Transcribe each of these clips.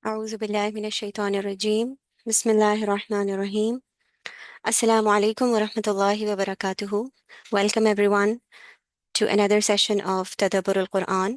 أعوذ بالله من الشيطان الرجيم. بسم الله الرحمن الرحيم. Assalamu alaikum wa rahmatullahi wa barakatuhu. Welcome everyone to another session of Tadabbur al-Quran.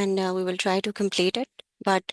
and we will try to complete it. But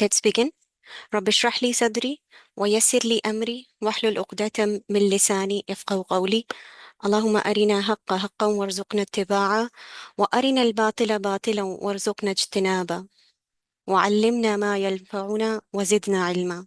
Let's begin. رب اشرح لي صدري ويسر لي أمري واحلل عقدة من لساني يفقهوا قولي اللهم أرنا حق حقا وارزقنا اتباعه وأرنا الباطل باطلا وارزقنا اجتنابه وعلمنا ما ينفعنا وزدنا علما.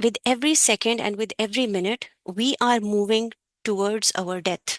with every second and with every minute we are moving towards our death.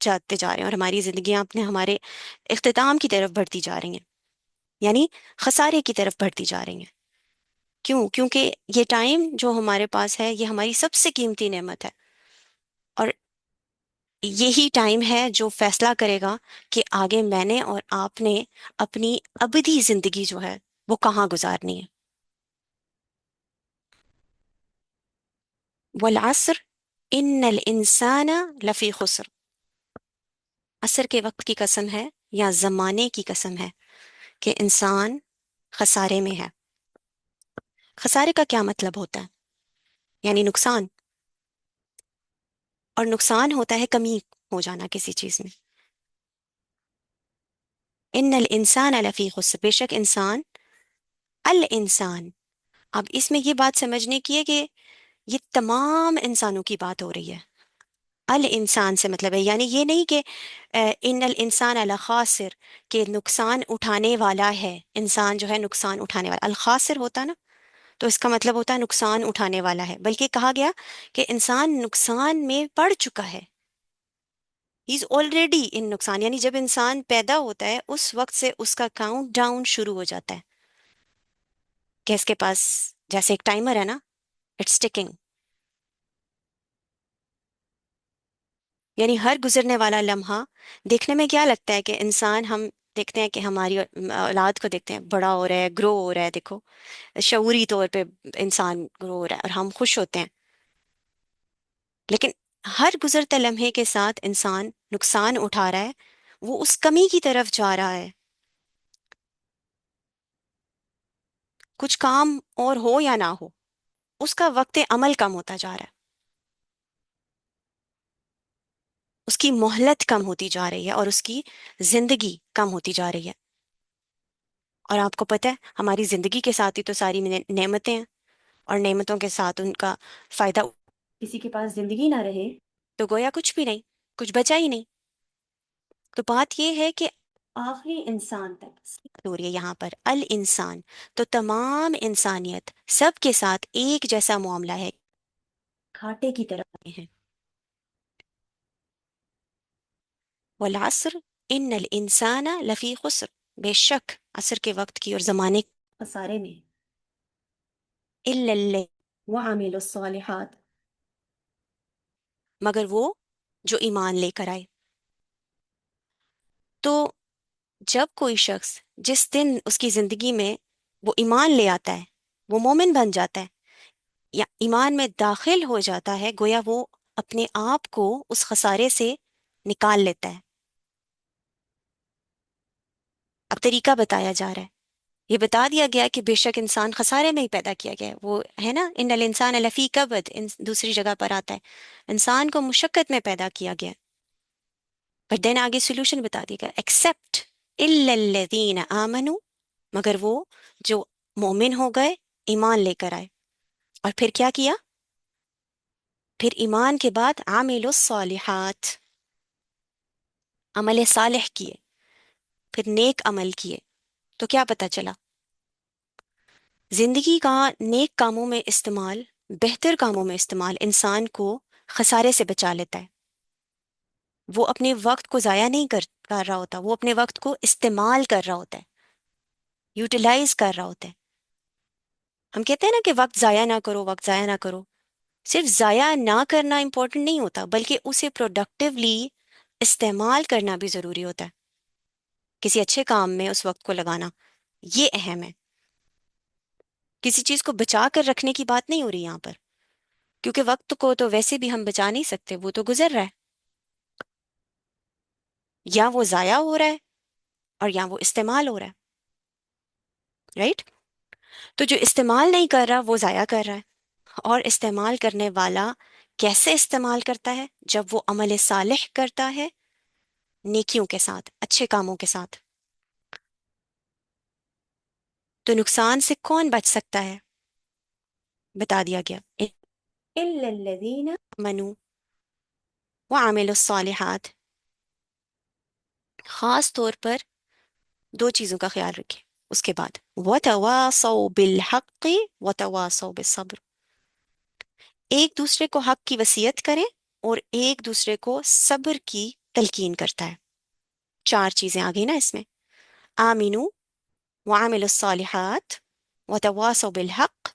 جاتے جا رہے ہیں اور ہماری زندگیاں اپنے ہمارے اختتام کی طرف بڑھتی جا رہی ہیں، یعنی خسارے کی طرف بڑھتی جا رہی ہیں۔ کیوں؟ کیونکہ یہ ٹائم جو ہمارے پاس ہے یہ ہماری سب سے قیمتی نعمت ہے، اور یہی ٹائم ہے جو فیصلہ کرے گا کہ آگے میں نے اور آپ نے اپنی ابدی زندگی جو ہے وہ کہاں گزارنی ہے۔ والعصر ان الانسان لفی خسر، عصر کے وقت کی قسم ہے یا زمانے کی قسم ہے کہ انسان خسارے میں ہے۔ خسارے کا کیا مطلب ہوتا ہے؟ یعنی نقصان، اور نقصان ہوتا ہے کمی ہو جانا کسی چیز میں۔ ان الانسان لفی خسر، بے شک انسان، الانسان، اب اس میں یہ بات سمجھنے کی ہے کہ یہ تمام انسانوں کی بات ہو رہی ہے۔ الانسان سے مطلب ہے یعنی یہ نہیں کہ ان الانسان الخاسر، کہ نقصان اٹھانے والا ہے انسان، جو ہے نقصان اٹھانے والا الخاسر ہوتا نا، تو اس کا مطلب ہوتا ہے نقصان اٹھانے والا ہے، بلکہ کہا گیا کہ انسان نقصان میں پڑ چکا ہے، ہی از آلریڈی ان نقصان، یعنی جب انسان پیدا ہوتا ہے اس وقت سے اس کا کاؤنٹ ڈاؤن شروع ہو جاتا ہے، کہ اس کے پاس جیسے ایک ٹائمر ہے نا، اٹس ٹکنگ، یعنی ہر گزرنے والا لمحہ دیکھنے میں کیا لگتا ہے کہ انسان، ہم دیکھتے ہیں کہ ہماری اولاد کو دیکھتے ہیں بڑا ہو رہا ہے، گرو ہو رہا ہے، دیکھو شعوری طور پہ انسان گرو ہو رہا ہے اور ہم خوش ہوتے ہیں، لیکن ہر گزرتے لمحے کے ساتھ انسان نقصان اٹھا رہا ہے، وہ اس کمی کی طرف جا رہا ہے، کچھ کام اور ہو یا نہ ہو اس کا وقت عمل کم ہوتا جا رہا ہے، اس کی مہلت کم ہوتی جا رہی ہے اور اس کی زندگی کم ہوتی جا رہی ہے۔ اور آپ کو پتہ ہے ہماری زندگی کے ساتھ ہی تو ساری نعمتیں ہیں، اور نعمتوں کے ساتھ ان کا فائدہ، کسی کے پاس زندگی نہ رہے تو گویا کچھ بھی نہیں، کچھ بچا ہی نہیں۔ تو بات یہ ہے کہ آخری انسان تک ہو رہی ہے یہاں پر الانسان، تو تمام انسانیت سب کے ساتھ ایک جیسا معاملہ ہے، کھاٹے کی طرف آئے ہیں۔ والعصر ان الانسان لفی خسر، بے شک عصر کے وقت کی اور زمانے کے خسارے میں، الا الذین وعملوا الصالحات، مگر وہ جو ایمان لے کر آئے۔ تو جب کوئی شخص جس دن اس کی زندگی میں وہ ایمان لے آتا ہے، وہ مومن بن جاتا ہے یا ایمان میں داخل ہو جاتا ہے، گویا وہ اپنے آپ کو اس خسارے سے نکال لیتا ہے۔ اب طریقہ بتایا جا رہا ہے، یہ بتا دیا گیا کہ بے شک انسان خسارے میں ہی پیدا کیا گیا ہے، وہ ہے نا ان الانسان لفی کبد، دوسری جگہ پر آتا ہے انسان کو مشقت میں پیدا کیا گیا، بٹ دین آگے سولوشن بتا دیا گیا، ایکسپٹ الا الذین آمنوا، مگر وہ جو مومن ہو گئے، ایمان لے کر آئے، اور پھر کیا کیا؟ پھر ایمان کے بعد عاملوا الصالحات، عمل صالح کیے، پھر نیک عمل کیے۔ تو کیا پتا چلا؟ زندگی کا نیک کاموں میں استعمال، بہتر کاموں میں استعمال انسان کو خسارے سے بچا لیتا ہے۔ وہ اپنے وقت کو ضائع نہیں کر رہا ہوتا، وہ اپنے وقت کو استعمال کر رہا ہوتا ہے، یوٹیلائز کر رہا ہوتا ہے۔ ہم کہتے ہیں نا کہ وقت ضائع نہ کرو، وقت ضائع نہ کرو، صرف ضائع نہ کرنا امپورٹنٹ نہیں ہوتا، بلکہ اسے پروڈکٹیولی استعمال کرنا بھی ضروری ہوتا ہے، کسی اچھے کام میں اس وقت کو لگانا، یہ اہم ہے۔ کسی چیز کو بچا کر رکھنے کی بات نہیں ہو رہی یہاں پر، کیونکہ وقت کو تو ویسے بھی ہم بچا نہیں سکتے، وہ تو گزر رہا ہے، یا وہ ضائع ہو رہا ہے اور یا وہ استعمال ہو رہا ہے، رائٹ؟ تو جو استعمال نہیں کر رہا وہ ضائع کر رہا ہے، اور استعمال کرنے والا کیسے استعمال کرتا ہے؟ جب وہ عمل صالح کرتا ہے، نیکیوں کے ساتھ، اچھے کاموں کے ساتھ۔ تو نقصان سے کون بچ سکتا ہے؟ بتا دیا گیا، الا الذین آمنوا وعملوا الصالحات، خاص طور پر دو چیزوں کا خیال رکھیں اس کے بعد، وتواصوا بالحق وتواصوا بالصبر، ایک دوسرے کو حق کی وصیت کریں اور ایک دوسرے کو صبر کی تلقین کرتا ہے. چار چیزیں آ گئی نا اس میں. آمینو وعملوا الصالحات وتواصوا بالحق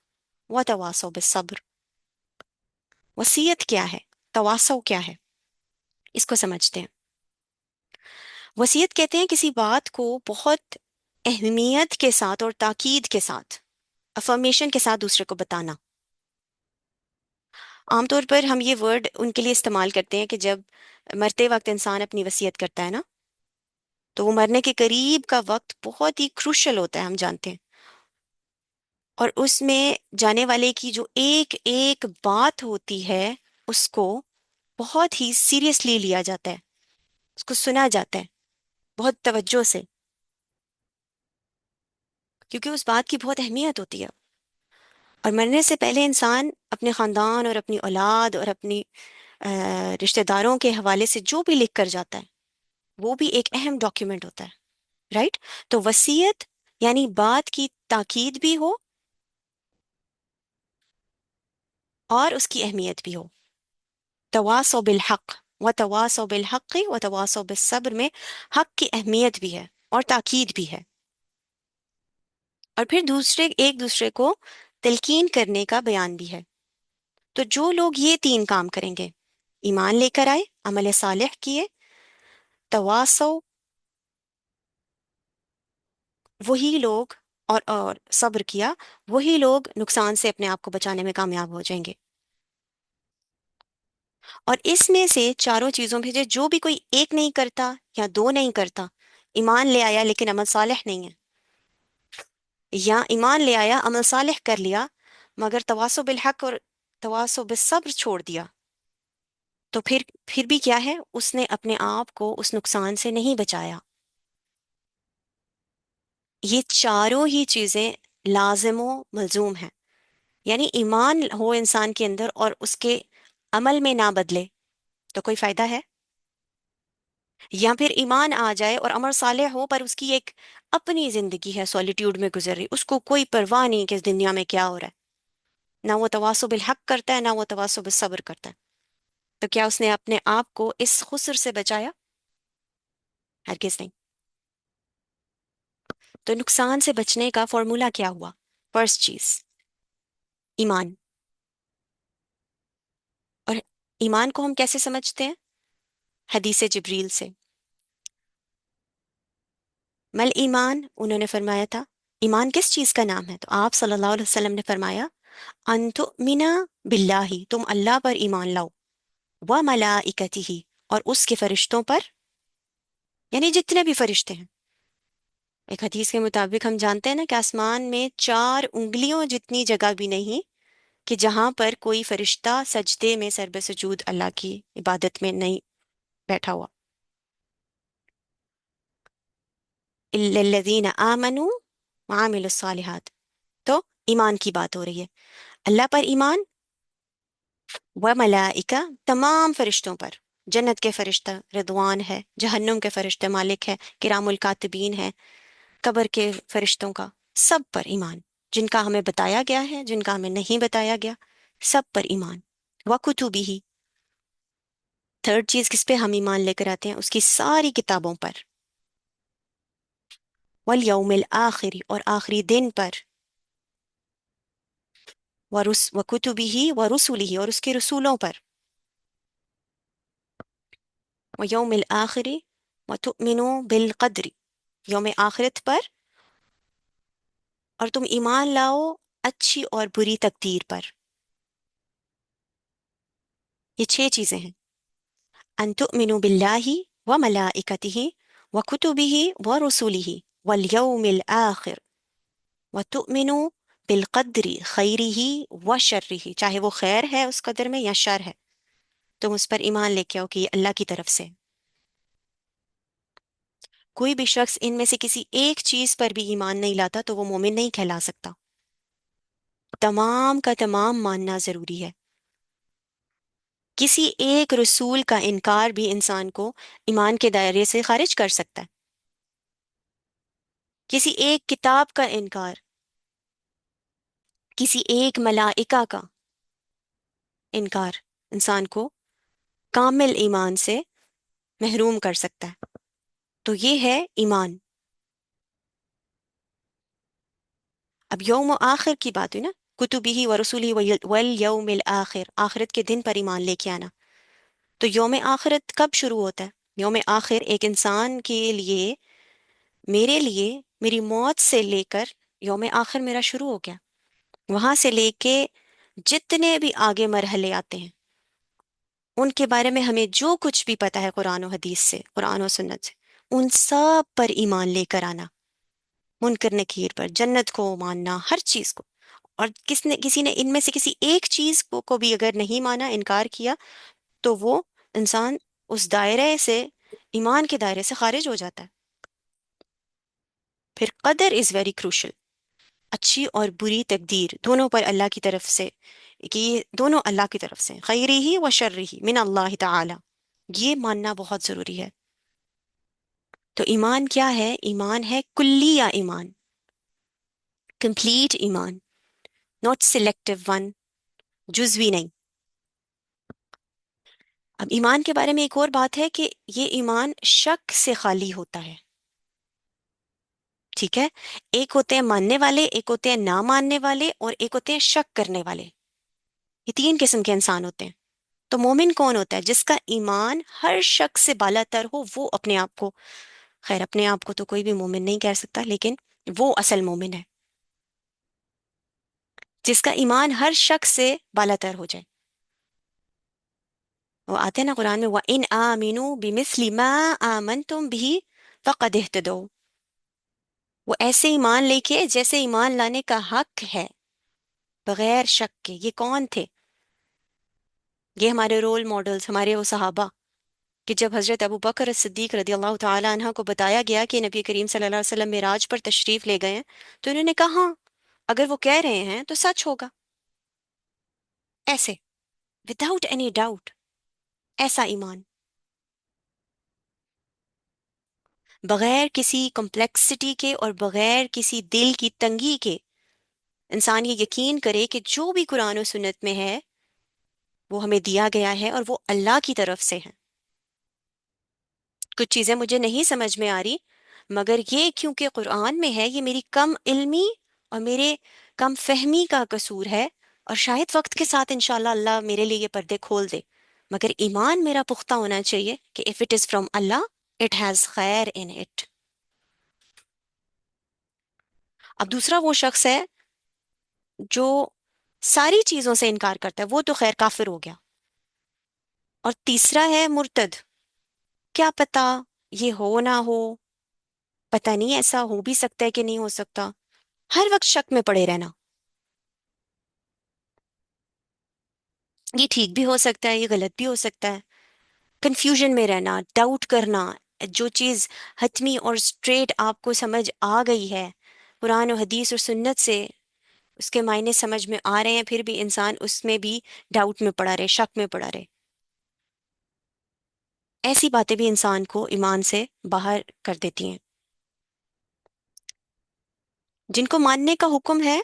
وتواصوا بالصبر. وصیت کیا ہے؟ تواصو کیا ہے؟ اس کو سمجھتے ہیں. وصیت کہتے ہیں کسی بات کو بہت اہمیت کے ساتھ اور تاکید کے ساتھ، افرمیشن کے ساتھ دوسرے کو بتانا. عام طور پر ہم یہ ورڈ ان کے لیے استعمال کرتے ہیں کہ جب مرتے وقت انسان اپنی وصیت کرتا ہے نا، تو وہ مرنے کے قریب کا وقت بہت ہی کروشل ہوتا ہے، ہم جانتے ہیں. اور اس میں جانے والے کی جو ایک ایک بات ہوتی ہے اس کو بہت ہی سیریسلی لیا جاتا ہے، اس کو سنا جاتا ہے بہت توجہ سے، کیونکہ اس بات کی بہت اہمیت ہوتی ہے. اور مرنے سے پہلے انسان اپنے خاندان اور اپنی اولاد اور اپنی رشتہ داروں کے حوالے سے جو بھی لکھ کر جاتا ہے وہ بھی ایک اہم ڈاکیومنٹ ہوتا ہے، رائٹ؟ تو وصیت یعنی بات کی تاکید بھی ہو اور اس کی اہمیت بھی ہو. تواصوا بالحق وتواصوا بالحق وتواصوا بالصبر میں حق کی اہمیت بھی ہے اور تاکید بھی ہے. اور پھر دوسرے ایک دوسرے کو تلقین کرنے کا بیان بھی ہے. تو جو لوگ یہ تین کام کریں گے، ایمان لے کر آئے، عمل صالح کیے، تواصو، وہی لوگ، اور صبر کیا، وہی لوگ نقصان سے اپنے آپ کو بچانے میں کامیاب ہو جائیں گے. اور اس میں سے چاروں چیزوں میں سے جو بھی کوئی ایک نہیں کرتا یا دو نہیں کرتا، ایمان لے آیا لیکن عمل صالح نہیں ہے، یا ایمان لے آیا عمل صالح کر لیا مگر تواصو بالحق اور تواصو بالصبر چھوڑ دیا، تو پھر بھی کیا ہے، اس نے اپنے آپ کو اس نقصان سے نہیں بچایا. یہ چاروں ہی چیزیں لازم و ملزوم ہیں. یعنی ایمان ہو انسان کے اندر اور اس کے عمل میں نہ بدلے تو کوئی فائدہ ہے؟ یا پھر ایمان آ جائے اور عمل صالح ہو پر اس کی ایک اپنی زندگی ہے، سولیٹیوڈ میں گزر رہی، اس کو کوئی پرواہ نہیں کہ اس دنیا میں کیا ہو رہا ہے، نہ وہ تواصب بالحق کرتا ہے نہ وہ تواصب بالصبر کرتا ہے، تو کیا اس نے اپنے آپ کو اس خسر سے بچایا؟ ہرگز نہیں. تو نقصان سے بچنے کا فارمولا کیا ہوا؟ فرسٹ چیز ایمان. اور ایمان کو ہم کیسے سمجھتے ہیں؟ حدیث جبریل سے. مل ایمان، انہوں نے فرمایا تھا ایمان کس چیز کا نام ہے؟ تو آپ صلی اللہ علیہ وسلم نے فرمایا ان تؤمن باللہ، تم اللہ پر ایمان لاؤ، و ملائکتہ، اور اس کے فرشتوں پر، یعنی جتنے بھی فرشتے ہیں. ایک حدیث کے مطابق ہم جانتے ہیں نا کہ آسمان میں 4 انگلیوں جتنی جگہ بھی نہیں کہ جہاں پر کوئی فرشتہ سجدے میں سر بے سجود اللہ کی عبادت میں نہیں بیٹھا ہوا. الا الذین آمنوا وعملوا الصالحات. تو ایمان کی بات ہو رہی ہے، اللہ پر ایمان، و ملائکہ، تمام فرشتوں پر، جنت کے فرشتہ رضوان ہے، جہنم کے فرشتہ مالک ہے، کرام الکاتبین ہے، قبر کے فرشتوں کا، سب پر ایمان، جن کا ہمیں بتایا گیا ہے جن کا ہمیں نہیں بتایا گیا، سب پر ایمان. وکتبہ، تھرڈ چیز کس پہ ہم ایمان لے کر آتے ہیں؟ اس کی ساری کتابوں پر. والیوم الآخر، اور آخری دن پر. وکتبہ ورسلہ، اور اس کے رسولوں پر. ویوم الآخر وتؤمنوا بالقدر، یوم آخرت پر، اور تم ایمان لاؤ اچھی اور بری تقدیر پر. یہ 6 چیزیں ہیں. ان تؤمنوا باللہ وملائکتہ وکتبہ ورسلہ والیوم الآخر وتؤمنوا بالقدر خیرہ وشرہ، چاہے وہ خیر ہے اس قدر میں یا شر ہے، تم اس پر ایمان لے کے آؤ کہ یہ اللہ کی طرف سے. کوئی بھی شخص ان میں سے کسی ایک چیز پر بھی ایمان نہیں لاتا تو وہ مومن نہیں کہلا سکتا. تمام کا تمام ماننا ضروری ہے. کسی ایک رسول کا انکار بھی انسان کو ایمان کے دائرے سے خارج کر سکتا ہے. کسی ایک کتاب کا انکار، کسی ایک ملائکہ کا انکار انسان کو کامل ایمان سے محروم کر سکتا ہے. تو یہ ہے ایمان. اب یوم آخر کی بات ہوئی نا، کتبہ و رسولہ والیوم الآخر، آخرت کے دن پر ایمان لے کے آنا. تو یوم آخرت کب شروع ہوتا ہے؟ یوم آخر ایک انسان کے لیے، میرے لیے، میری موت سے لے کر یوم آخر میرا شروع ہو گیا. وہاں سے لے کے جتنے بھی آگے مرحلے آتے ہیں ان کے بارے میں ہمیں جو کچھ بھی پتا ہے قرآن و حدیث سے، قرآن و سنت سے، ان سب پر ایمان لے کر آنا. منکر نکیر پر، جنت کو ماننا، ہر چیز کو. اور کسی نے ان میں سے کسی ایک چیز کو بھی اگر نہیں مانا، انکار کیا، تو وہ انسان اس دائرے سے، ایمان کے دائرے سے خارج ہو جاتا ہے. پھر قدر از ویری کروشل. اچھی اور بری تقدیر دونوں پر اللہ کی طرف سے، کہ یہ دونوں اللہ کی طرف سے، خیری ہی و شر ہی من اللہ تعالی، یہ ماننا بہت ضروری ہے. تو ایمان کیا ہے؟ ایمان ہے کلیہ ایمان، کمپلیٹ ایمان، ناٹ سلیکٹو ون، جزوی نہیں. اب ایمان کے بارے میں ایک اور بات ہے کہ یہ ایمان شک سے خالی ہوتا ہے. ٹھیک ہے؟ ایک ہوتے ہیں ماننے والے، ایک ہوتے ہیں نہ ماننے والے، اور ایک ہوتے ہیں شک کرنے والے. یہ تین قسم کے انسان ہوتے ہیں. تو مومن کون ہوتا ہے؟ جس کا ایمان ہر شخص سے بالا تر ہو. وہ اپنے آپ کو، خیر اپنے آپ کو تو کوئی بھی مومن نہیں کہہ سکتا، لیکن وہ اصل مومن ہے جس کا ایمان ہر شخص سے بالا تر ہو جائے. وہ آتے ہیں نا قرآن میں، وَإِنْ آمِنُوا بِمِثْلِ مَا آمَنْتُمْ بِهِ فَقَدْ اهْتَدَوْا. وہ ایسے ایمان لے کے جیسے ایمان لانے کا حق ہے، بغیر شک کے. یہ کون تھے؟ یہ ہمارے رول ماڈلز، ہمارے وہ صحابہ، کہ جب حضرت ابو بکر صدیق رضی اللہ تعالی عنہ کو بتایا گیا کہ نبی کریم صلی اللہ علیہ وسلم معراج پر تشریف لے گئے ہیں، تو انہوں نے کہا ہاں، اگر وہ کہہ رہے ہیں تو سچ ہوگا. ایسے وداؤٹ اینی ڈاؤٹ، ایسا ایمان، بغیر کسی کمپلیکسٹی کے اور بغیر کسی دل کی تنگی کے انسان یہ یقین کرے کہ جو بھی قرآن و سنت میں ہے وہ ہمیں دیا گیا ہے اور وہ اللہ کی طرف سے ہے. کچھ چیزیں مجھے نہیں سمجھ میں آ رہی، مگر یہ کیونکہ قرآن میں ہے، یہ میری کم علمی اور میرے کم فہمی کا قصور ہے، اور شاید وقت کے ساتھ انشاءاللہ اللہ میرے لیے یہ پردے کھول دے. مگر ایمان میرا پختہ ہونا چاہیے کہ if it is from Allah, it has خیر in it. اب دوسرا وہ شخص ہے جو ساری چیزوں سے انکار کرتا ہے، وہ تو خیر کافر ہو گیا. اور تیسرا ہے مرتد. کیا پتا یہ ہو نہ ہو، پتہ نہیں، ایسا ہو بھی سکتا ہے کہ نہیں ہو سکتا. ہر وقت شک میں پڑے رہنا، یہ ٹھیک بھی ہو سکتا ہے، یہ غلط بھی ہو سکتا ہے. کنفیوژن میں رہنا، ڈاؤٹ کرنا. جو چیز حتمی اور اسٹریٹ آپ کو سمجھ آ گئی ہے قرآن و حدیث اور سنت سے، اس کے معنی سمجھ میں آ رہے ہیں، پھر بھی انسان اس میں بھی ڈاؤٹ میں پڑا رہے، شک میں پڑا رہے. ایسی باتیں بھی انسان کو ایمان سے باہر کر دیتی ہیں. جن کو ماننے کا حکم ہے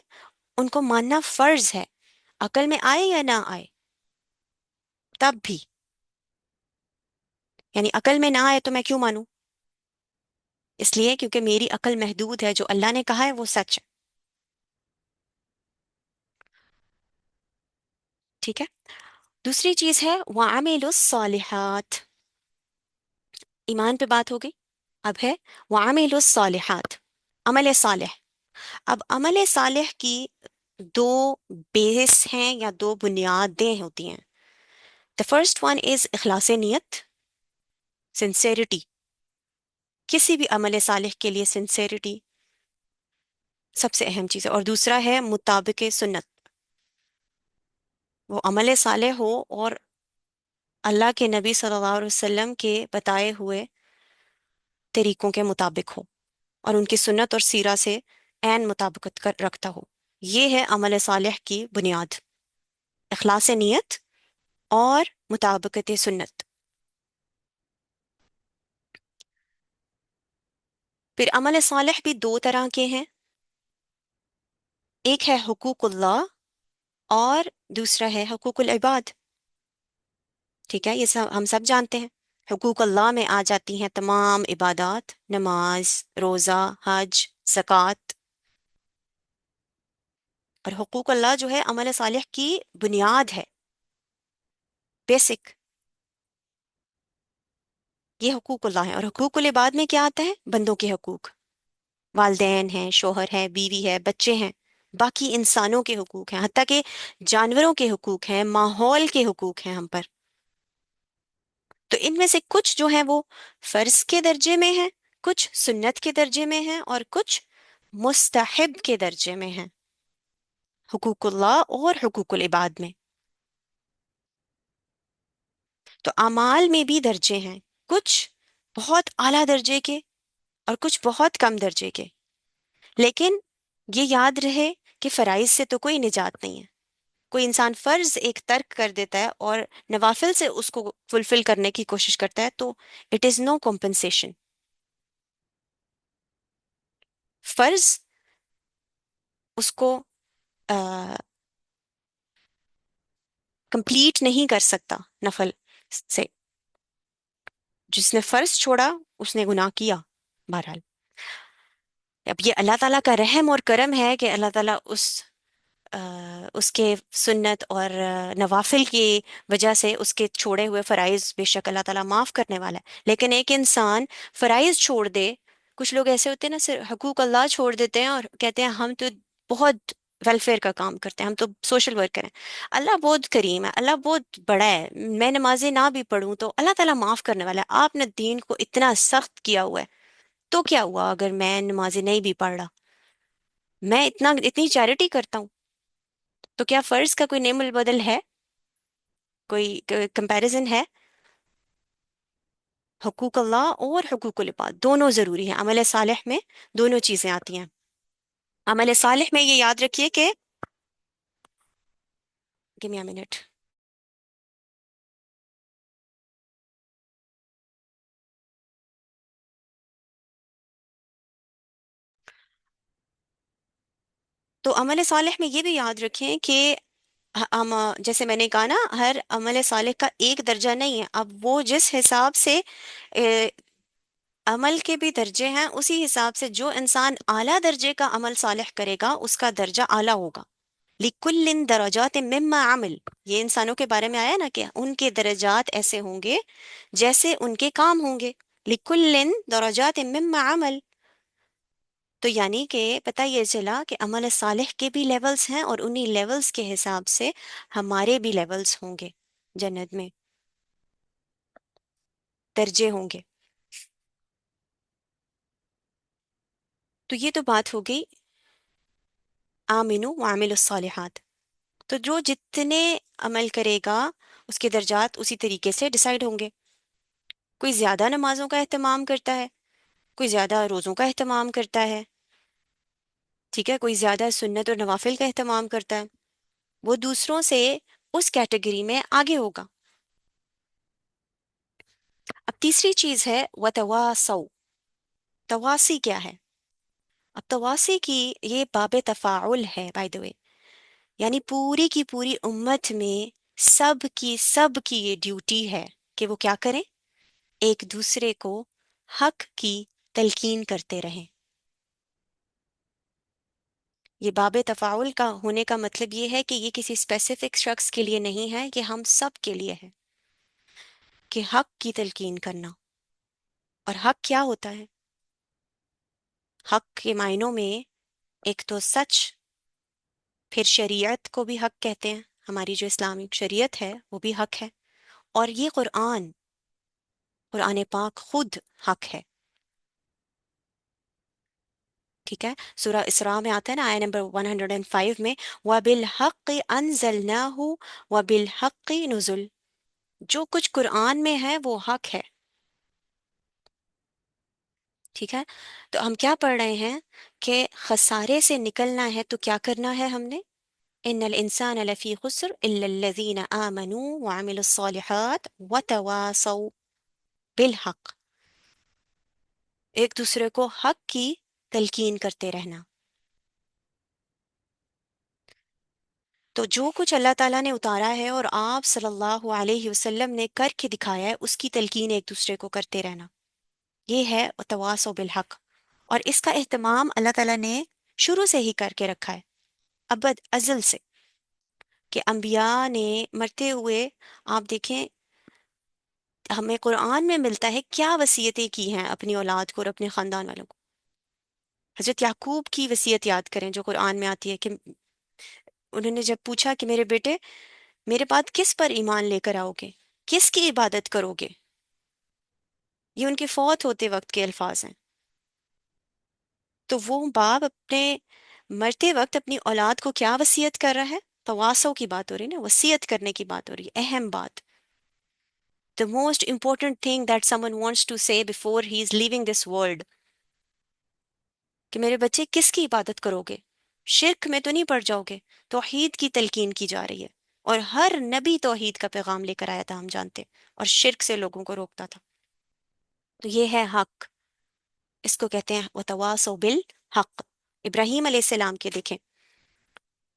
ان کو ماننا فرض ہے، عقل میں آئے یا نہ آئے. تب بھی یعنی عقل میں نہ آئے تو میں کیوں مانوں؟ اس لیے کیونکہ میری عقل محدود ہے، جو اللہ نے کہا ہے وہ سچ ہے. ٹھیک ہے؟ دوسری چیز ہے وَعَمِلُوا الصَّالِحَاتِ. ایمان پہ بات ہو گئی، اب ہے وَعَمِلُوا الصَّالِحَاتِ، عمل صالح. اب عمل صالح کی دو بیس ہیں یا دو بنیادیں ہوتی ہیں. The first one is اخلاص نیت، sincerity. کسی بھی عمل صالح کے لیے sincerity سب سے اہم چیز ہے. اور دوسرا ہے مطابق سنت، وہ عمل صالح ہو اور اللہ کے نبی صلی اللہ علیہ وسلم کے بتائے ہوئے طریقوں کے مطابق ہو اور ان کی سنت اور سیرہ سے عین مطابقت رکھتا ہو. یہ ہے عمل صالح کی بنیاد، اخلاص نیت اور مطابقت سنت. پھر عمل صالح بھی دو طرح کے ہیں، ایک ہے حقوق اللہ اور دوسرا ہے حقوق العباد. ٹھیک ہے؟ یہ سب ہم سب جانتے ہیں. حقوق اللہ میں آ جاتی ہیں تمام عبادات، نماز، روزہ، حج، زکوٰۃ۔ اور حقوق اللہ جو ہے عمل صالح کی بنیاد ہے، بیسک، یہ حقوق اللہ ہے۔ اور حقوق العباد میں کیا آتا ہے؟ بندوں کے حقوق، والدین ہیں، شوہر ہے، بیوی ہے، بچے ہیں، باقی انسانوں کے حقوق ہیں، حتیٰ کہ جانوروں کے حقوق ہیں، ماحول کے حقوق ہیں ہم پر۔ تو ان میں سے کچھ جو ہیں وہ فرض کے درجے میں ہیں، کچھ سنت کے درجے میں ہیں، اور کچھ مستحب کے درجے میں ہیں، حقوق اللہ اور حقوق العباد میں۔ تو اعمال میں بھی درجے ہیں، کچھ بہت اعلیٰ درجے کے اور کچھ بہت کم درجے کے۔ لیکن یہ یاد رہے کہ فرائض سے تو کوئی نجات نہیں ہے۔ کوئی انسان فرض ایک ترک کر دیتا ہے اور نوافل سے اس کو فلفل کرنے کی کوشش کرتا ہے، تو اٹ از نو کمپنسیشن۔ فرض اس کو کمپلیٹ نہیں کر سکتا نفل سے۔ جس نے فرض چھوڑا اس نے گناہ کیا، بہرحال۔ اب یہ اللہ تعالیٰ کا رحم اور کرم ہے کہ اللہ تعالیٰ اس کے سنت اور نوافل کی وجہ سے اس کے چھوڑے ہوئے فرائض بے شک اللہ تعالیٰ معاف کرنے والا ہے۔ لیکن ایک انسان فرائض چھوڑ دے، کچھ لوگ ایسے ہوتے ہیں نا، صرف حقوق اللہ چھوڑ دیتے ہیں اور کہتے ہیں ہم تو بہت ویلفیئر کا کام کرتے ہیں، ہم تو سوشل ورکر ہیں۔ اللہ بہت کریم ہے، اللہ بہت بڑا ہے، میں نمازیں نہ بھی پڑھوں تو اللہ تعالیٰ معاف کرنے والا ہے۔ آپ نے دین کو اتنا سخت کیا ہوا ہے، تو کیا ہوا اگر میں نمازیں نہیں بھی پڑھ رہا؟ میں اتنی چیریٹی کرتا ہوں، تو کیا فرض کا کوئی نعم البدل ہے؟ کوئی کمپیریزن ہے؟ حقوق اللہ اور حقوق العباد دونوں ضروری ہیں، عمل صالح میں دونوں چیزیں آتی ہیں۔ عمل صالح میں یہ یاد رکھیے کہ give me a minute۔ تو عمل صالح میں یہ بھی یاد رکھیں کہ ہم، جیسے میں نے کہا نا، ہر عمل صالح کا ایک درجہ نہیں ہے۔ اب وہ جس حساب سے اے، عمل کے بھی درجے ہیں، اسی حساب سے جو انسان اعلیٰ درجے کا عمل صالح کرے گا اس کا درجہ اعلیٰ ہوگا۔ لِكُلٍّ دَرَجَاتٍ مِّمَّا عَمِلَ، یہ انسانوں کے بارے میں آیا نا کہ ان کے درجات ایسے ہوں گے جیسے ان کے کام ہوں گے۔ لِكُلٍّ دَرَجَاتٍ مِّمَّا عَمِلَ، تو یعنی کہ پتہ یہ چلا کہ عمل صالح کے بھی لیولز ہیں، اور انہی لیولز کے حساب سے ہمارے بھی لیولز ہوں گے جنت میں، درجے ہوں گے۔ تو یہ تو بات ہو گئی آمنو وعملوا الصالحات۔ تو جو جتنے عمل کرے گا اس کے درجات اسی طریقے سے ڈیسائیڈ ہوں گے۔ کوئی زیادہ نمازوں کا اہتمام کرتا ہے، کوئی زیادہ روزوں کا اہتمام کرتا ہے، ٹھیک ہے، کوئی زیادہ سنت اور نوافل کا اہتمام کرتا ہے، وہ دوسروں سے اس کیٹیگری میں آگے ہوگا۔ اب تیسری چیز ہے وتواصوا۔ تواسی کیا ہے؟ اب تواسی کی یہ باب تفاعل ہے، بائی دا وے، یعنی پوری کی پوری امت میں سب کی یہ ڈیوٹی ہے کہ وہ کیا کریں؟ ایک دوسرے کو حق کی تلقین کرتے رہیں۔ یہ باب تفاعل کا ہونے کا مطلب یہ ہے کہ یہ کسی اسپیسیفک شخص کے لیے نہیں ہے، کہ ہم سب کے لیے ہے کہ حق کی تلقین کرنا۔ اور حق کیا ہوتا ہے؟ حق کے معنوں میں ایک تو سچ، پھر شریعت کو بھی حق کہتے ہیں، ہماری جو اسلامک شریعت ہے وہ بھی حق ہے، اور یہ قرآن پاک خود حق ہے۔ ٹھیک ہے، سورہ اسراء میں آتا ہے نا، آیہ نمبر 105 میں، وَبِالْحَقِّ أَنزَلْنَاهُ وَبِالْحَقِّ نُزُلْ، جو کچھ قرآن میں ہے وہ حق ہے۔ ٹھیک ہے، تو ہم کیا پڑھ رہے ہیں کہ خسارے سے نکلنا ہے تو کیا کرنا ہے ہم نے؟ ان الانسان لفی خسر الا الذین آمنوا وعملوا الصالحات وتواصوا بالحق، ایک دوسرے کو حق کی تلقین کرتے رہنا۔ تو جو کچھ اللہ تعالیٰ نے اتارا ہے اور آپ صلی اللہ علیہ وسلم نے کر کے دکھایا ہے، اس کی تلقین ایک دوسرے کو کرتے رہنا، یہ ہے تواصوا بالحق۔ اور اس کا اہتمام اللہ تعالیٰ نے شروع سے ہی کر کے رکھا ہے، ابد ازل سے، کہ انبیاء نے مرتے ہوئے، آپ دیکھیں ہمیں قرآن میں ملتا ہے کیا وصیتیں کی ہیں اپنی اولاد کو اور اپنے خاندان والوں کو۔ حضرت یعقوب کی وصیت یاد کریں جو قرآن میں آتی ہے، کہ انہوں نے جب پوچھا کہ میرے بیٹے میرے بعد کس پر ایمان لے کر آؤ گے، کس کی عبادت کرو گے، یہ ان کے فوت ہوتے وقت کے الفاظ ہیں۔ تو وہ باپ اپنے مرتے وقت اپنی اولاد کو کیا وصیت کر رہا ہے؟ تواصو کی بات ہو رہی ہے نا، وصیت کرنے کی بات ہو رہی ہے، اہم بات، the most important thing that someone wants to say before he is leaving this world، کہ میرے بچے کس کی عبادت کرو گے، شرک میں تو نہیں پڑ جاؤ گے۔ توحید کی تلقین کی جا رہی ہے، اور ہر نبی توحید کا پیغام لے کر آیا تھا، ہم جانتے ہیں، اور شرک سے لوگوں کو روکتا تھا۔ تو یہ ہے حق، اس کو کہتے ہیں وتواصوا بالحق۔ ابراہیم علیہ السلام کے دیکھیں،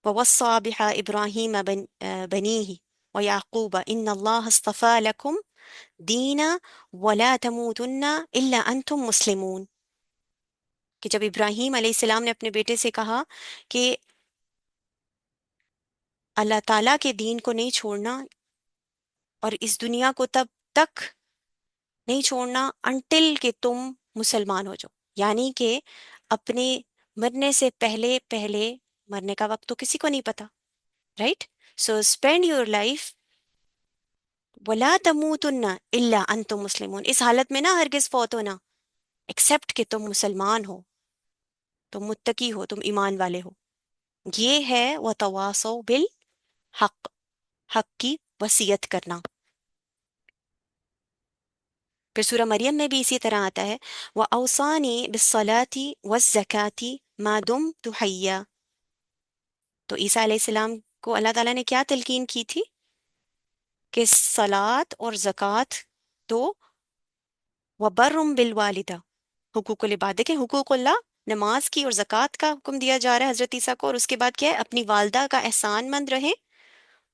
ووصى بها إبراهيم بنيه ويعقوب إن الله اصطفى لكم دينا ولا تموتن إلا أنتم مسلمون، کہ جب ابراہیم علیہ السلام نے اپنے بیٹے سے کہا کہ اللہ تعالیٰ کے دین کو نہیں چھوڑنا، اور اس دنیا کو تب تک نہیں چھوڑنا انٹل کہ تم مسلمان ہو جاؤ، یعنی کہ اپنے مرنے سے پہلے پہلے، مرنے کا وقت تو کسی کو نہیں پتا، right? So spend your life ولا تموتن الا انتم مسلمون، اس حالت میں نہ ہرگز فوت ہونا، ایکسپٹ کہ تم مسلمان ہو، تم متقی ہو، تم ایمان والے ہو۔ یہ ہے وتواصوا بالحق، حق کی وصیت کرنا۔ پھر سورہ مریم میں بھی اسی طرح آتا ہے وَأَوْصَانِي بِالصَّلَاةِ وَالزَّكَاةِ مَا دُمْتُ حَيًّا۔ تو عیسیٰ علیہ السلام کو اللہ تعالیٰ نے کیا تلقین کی تھی؟ کہ صلات اور زکوٰۃ دو، وَبَرٌّ بِالْوَالِدَةِ، حقوق العباد، دیکھیں حقوق اللہ، نماز کی اور زکوٰۃ کا حکم دیا جا رہا ہے حضرت عیسیٰ کو، اور اس کے بعد کیا ہے؟ اپنی والدہ کا احسان مند رہیں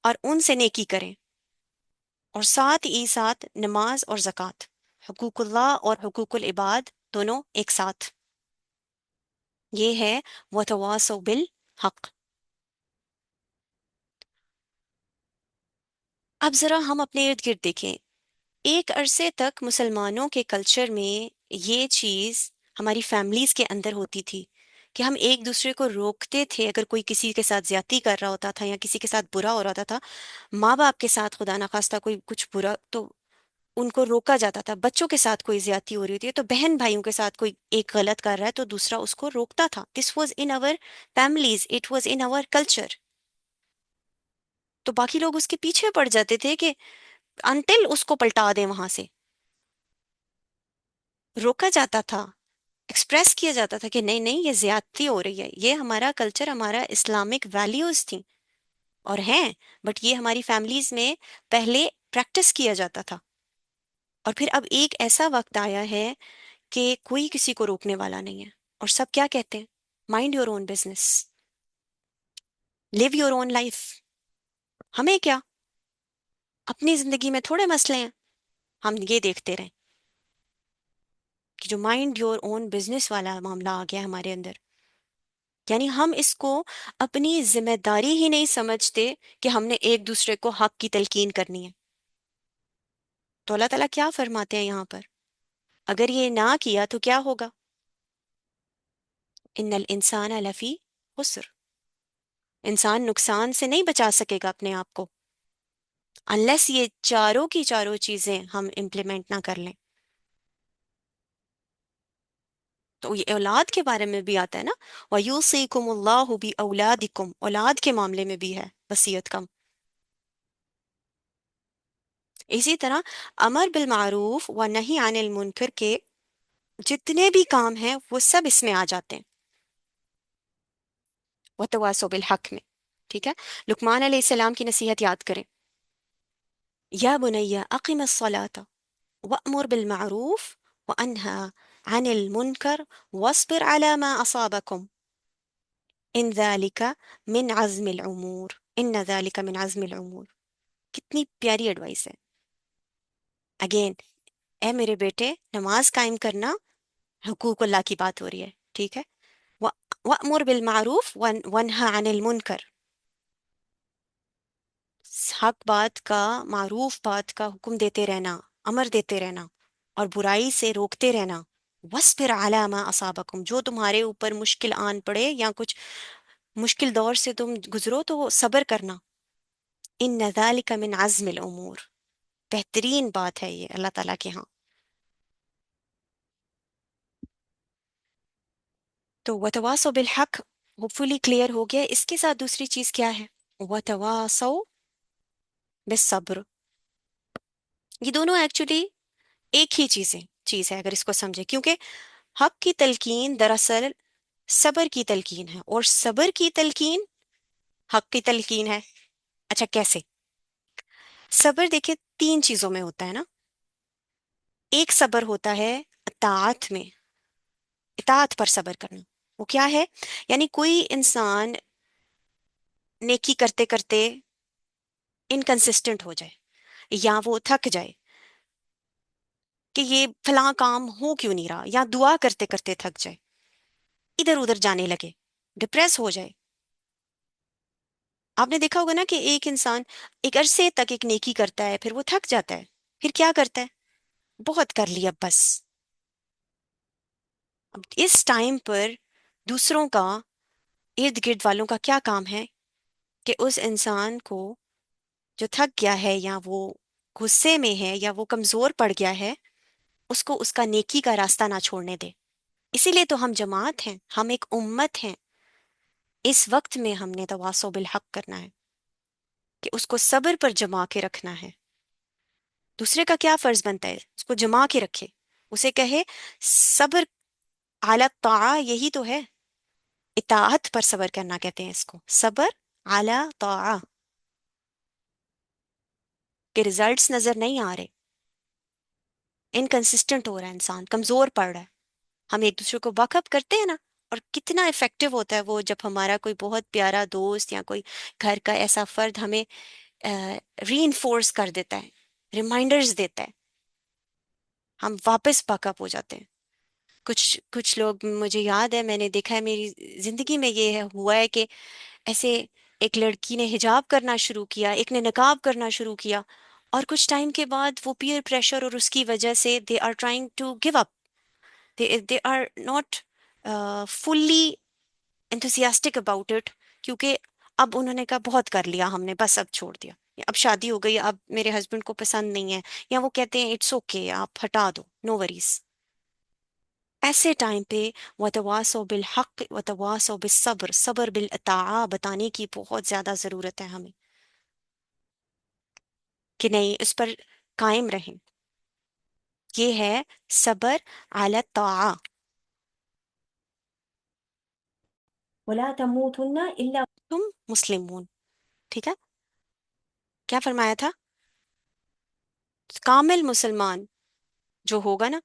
اور ان سے نیکی کریں، اور ساتھ ہی ساتھ نماز اور زکوٰۃ، حقوق اللہ اور حقوق العباد دونوں ایک ساتھ، یہ ہے وتواصوا بالحق۔ اب ذرا ہم اپنے ارد گرد دیکھیں، ایک عرصے تک مسلمانوں کے کلچر میں یہ چیز ہماری فیملیز کے اندر ہوتی تھی کہ ہم ایک دوسرے کو روکتے تھے، اگر کوئی کسی کے ساتھ زیادتی کر رہا ہوتا تھا یا کسی کے ساتھ برا ہو رہا تھا، ماں باپ کے ساتھ خدا نخواستہ کوئی کچھ برا، تو ان کو روکا جاتا تھا۔ بچوں کے ساتھ کوئی زیادتی ہو رہی ہوتی ہے تو بہن بھائیوں کے ساتھ کوئی ایک غلط کر رہا ہے تو دوسرا اس کو روکتا تھا۔ This was in our families, it was in our culture. تو باقی لوگ اس کے پیچھے پڑ جاتے تھے کہ انٹل اس کو پلٹا دیں، وہاں سے روکا جاتا تھا، ایکسپریس کیا جاتا تھا کہ نہیں نہیں یہ زیادتی ہو رہی ہے، یہ ہمارا کلچر، ہمارا اسلامک ویلیوز تھیں اور ہیں، بٹ یہ ہماری فیملیز میں پہلے پریکٹس کیا جاتا تھا۔ اور پھر اب ایک ایسا وقت آیا ہے کہ کوئی کسی کو روکنے والا نہیں ہے، اور سب کیا کہتے ہیں؟ Mind your own business, live your own life, ہمیں کیا، اپنی زندگی میں تھوڑے مسئلے ہیں، ہم یہ دیکھتے رہیں کہ جو مائنڈ یور اون بزنس والا معاملہ آ گیا ہمارے اندر، یعنی ہم اس کو اپنی ذمہ داری ہی نہیں سمجھتے کہ ہم نے ایک دوسرے کو حق کی تلقین کرنی ہے۔ تو اللہ تعالیٰ کیا فرماتے ہیں یہاں پر؟ اگر یہ نہ کیا تو کیا ہوگا؟ ان الانسان لفی خسر، انسان نقصان سے نہیں بچا سکے گا اپنے آپ کو انلیس یہ چاروں کی چاروں چیزیں ہم امپلیمنٹ نہ کر لیں۔ تو یہ اولاد کے بارے میں بھی آتا ہے نا، وَيُوصِيكُمُ اللَّهُ بِأَوْلَادِكُمْ، اولاد کے معاملے میں بھی ہے وصیت کا۔ اسی طرح امر بالمعروف و نہی عن المنکر کے جتنے بھی کام ہیں وہ سب اس میں آ جاتے ہیں، وتواصوا بالحق میں، ٹھیک ہے؟ لقمان علیہ السلام کی نصیحت یاد کریں، یا بنی اقم الصلاۃ وأمر بالمعروف وانهى عن المنکر واصبر على ما اصابكم ان ذلك من عزم الامور۔ ان ذالک من عزم الامور. کتنی پیاری ایڈوائس ہے. اگین، اے میرے بیٹے، نماز قائم کرنا، حقوق اللہ کی بات ہو رہی ہے، ٹھیک ہے. وَأْمُرْ بِالْمَعْرُوفِ وَانْهَ عَنِ الْمُنْكَرِ. حق بات کا، معروف بات کا حکم دیتے رہنا، امر دیتے رہنا، اور برائی سے روکتے رہنا. وَاصْبِرْ عَلَىٰ مَا أَصَابَكُمْ. جو تمہارے اوپر مشکل آن پڑے یا کچھ مشکل دور سے تم گزرو تو وہ صبر کرنا. إِنَّ ذَلِكَ مِنْ عَزْمِ الْأُمُورِ. بہترین بات ہے یہ اللہ تعالیٰ کے ہاں. تو وَتَوَاصَوْا بِالْحَقِّ ہوپ فلی کلیئر ہو گیا. اس کے ساتھ دوسری چیز کیا ہے؟ وَتَوَاصَوْا بِالصَّبْرِ. یہ دونوں ایکچولی ایک ہی چیز ہے اگر اس کو سمجھے، کیونکہ حق کی تلقین دراصل صبر کی تلقین ہے، اور صبر کی تلقین حق کی تلقین ہے. اچھا کیسے؟ صبر دیکھیں تین چیزوں میں ہوتا ہے نا. ایک صبر ہوتا ہے اطاعت میں، اطاعت پر صبر کرنا. وہ کیا ہے؟ یعنی کوئی انسان نیکی کرتے کرتے انکنسسٹنٹ ہو جائے، یا وہ تھک جائے کہ یہ فلاں کام ہو کیوں نہیں رہا، یا دعا کرتے کرتے تھک جائے، ادھر ادھر جانے لگے، ڈپریس ہو جائے. آپ نے دیکھا ہوگا نا کہ ایک انسان ایک عرصے تک ایک نیکی کرتا ہے، پھر وہ تھک جاتا ہے، پھر کیا کرتا ہے؟ بہت کر لیا بس. اب اس ٹائم پر دوسروں کا، ارد گرد والوں کا کیا کام ہے کہ اس انسان کو جو تھک گیا ہے، یا وہ غصے میں ہے، یا وہ کمزور پڑ گیا ہے، اس کو اس کا نیکی کا راستہ نہ چھوڑنے دے. اسی لیے تو ہم جماعت ہیں، ہم ایک امت ہیں. اس وقت میں ہم نے تواصو بالحق کرنا ہے کہ اس کو صبر پر جما کے رکھنا ہے. دوسرے کا کیا فرض بنتا ہے؟ اس کو جما کے رکھے، اسے کہے صبر علی الطاعہ. یہی تو ہے، اطاعت پر صبر کرنا کہتے ہیں اس کو، صبر علی طاعہ. کہ ریزلٹس نظر نہیں آ رہے، انکنسسٹنٹ ہو رہا ہے، انسان کمزور پڑ رہا ہے. ہم ایک دوسرے کو واک اپ کرتے ہیں نا، اور کتنا افیکٹو ہوتا ہے وہ جب ہمارا کوئی بہت پیارا دوست یا کوئی گھر کا ایسا فرد ہمیں ری انفورس کر دیتا ہے، ریمائنڈرز دیتا ہے، ہم واپس واک اپ ہو جاتے ہیں. کچھ لوگ، مجھے یاد ہے، میں نے دیکھا ہے میری زندگی میں یہ ہوا ہے کہ ایسے ایک لڑکی نے حجاب کرنا شروع کیا، ایک نے نقاب کرنا شروع کیا، اور کچھ ٹائم کے بعد وہ پیئر پریشر اور اس کی وجہ سے they are trying to give up. they are not fully enthusiastic about it. کیونکہ اب انہوں نے کہا بہت کر لیا ہم نے، بس اب چھوڑ دیا، اب شادی ہو گئی، اب میرے ہسبینڈ کو پسند نہیں ہے، یا وہ کہتے ہیں اٹس اوکے، آپ ہٹا دو، نو وریز. ایسے ٹائم پہ وَتَوَاصَوْا بِالْحَقِّ وَتَوَاصَوْا بِالصَّبْرِ، صبر بالطاعہ بتانے کی بہت زیادہ ضرورت ہے ہمیں، کہ نہیں اس پر قائم رہیں. یہ ہے صبر علی الطاعہ. وَلَا تَمُوتُنَّ إِلَّا وَأَنْتُمْ مسلمون. ٹھیک ہے، کیا فرمایا تھا؟ کامل مسلمان جو ہوگا نا،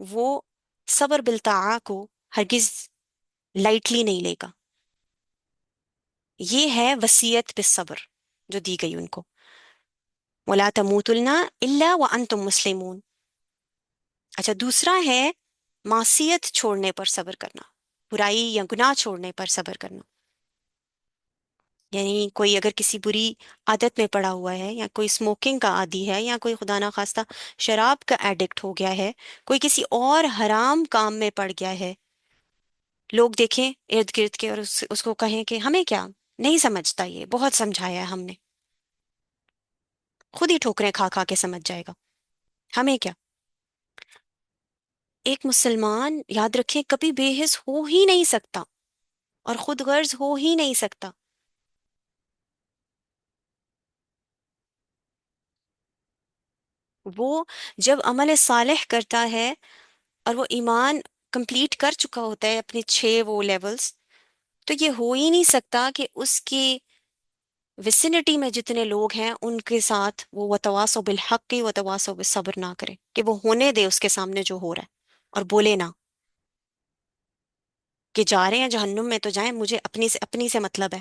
وہ صبر بالطاعہ کو ہرگز لائٹلی نہیں لے گا. یہ ہے وصیت بالصبر جو دی گئی ان کو. وَلَا تَمُوتُنَّ إِلَّا وَأَنْتُمْ مسلمون. اچھا دوسرا ہے معصیت چھوڑنے پر صبر کرنا، برائی یا گناہ چھوڑنے پر صبر کرنا. یعنی کوئی اگر کسی بری عادت میں پڑا ہوا ہے، یا کوئی اسموکنگ کا عادی ہے، یا کوئی خدا نخواستہ شراب کا ایڈکٹ ہو گیا ہے، کوئی کسی اور حرام کام میں پڑ گیا ہے، لوگ دیکھیں ارد گرد کے اور اس کو کہیں کہ ہمیں کیا، نہیں سمجھتا، یہ بہت سمجھایا ہے ہم نے، خود ہی ٹھوکریں کھا کھا کے سمجھ جائے گا، ہمیں کیا. ایک مسلمان یاد رکھیں کبھی بے حس ہو ہی نہیں سکتا، اور خود غرض ہو ہی نہیں سکتا. وہ جب عمل صالح کرتا ہے اور وہ ایمان کمپلیٹ کر چکا ہوتا ہے اپنے 6 وہ لیولز، تو یہ ہو ہی نہیں سکتا کہ اس کی وسینٹی میں جتنے لوگ ہیں ان کے ساتھ وہ وتواصوا بالحق وتواصوا بالصبر نہ کرے، کہ وہ ہونے دے اس کے سامنے جو ہو رہا ہے، اور بولے نہ کہ جا رہے ہیں جہنم میں تو جائیں، مجھے اپنی سے مطلب ہے.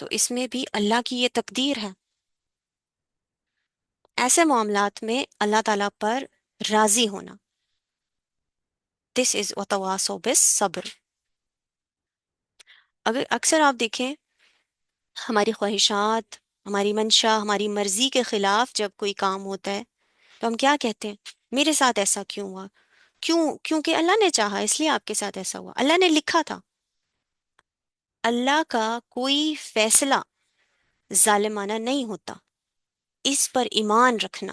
تو اس میں بھی اللہ کی یہ تقدیر ہے. ایسے معاملات میں اللہ تعالیٰ پر راضی ہونا. دس از وتواصوا بالصبر. اگر اکثر آپ دیکھیں ہماری خواہشات، ہماری منشا، ہماری مرضی کے خلاف جب کوئی کام ہوتا ہے تو ہم کیا کہتے ہیں؟ میرے ساتھ ایسا کیوں ہوا؟ کیونکہ اللہ نے چاہا اس لیے آپ کے ساتھ ایسا ہوا، اللہ نے لکھا تھا. اللہ کا کوئی فیصلہ ظالمانہ نہیں ہوتا. اس پر ایمان رکھنا.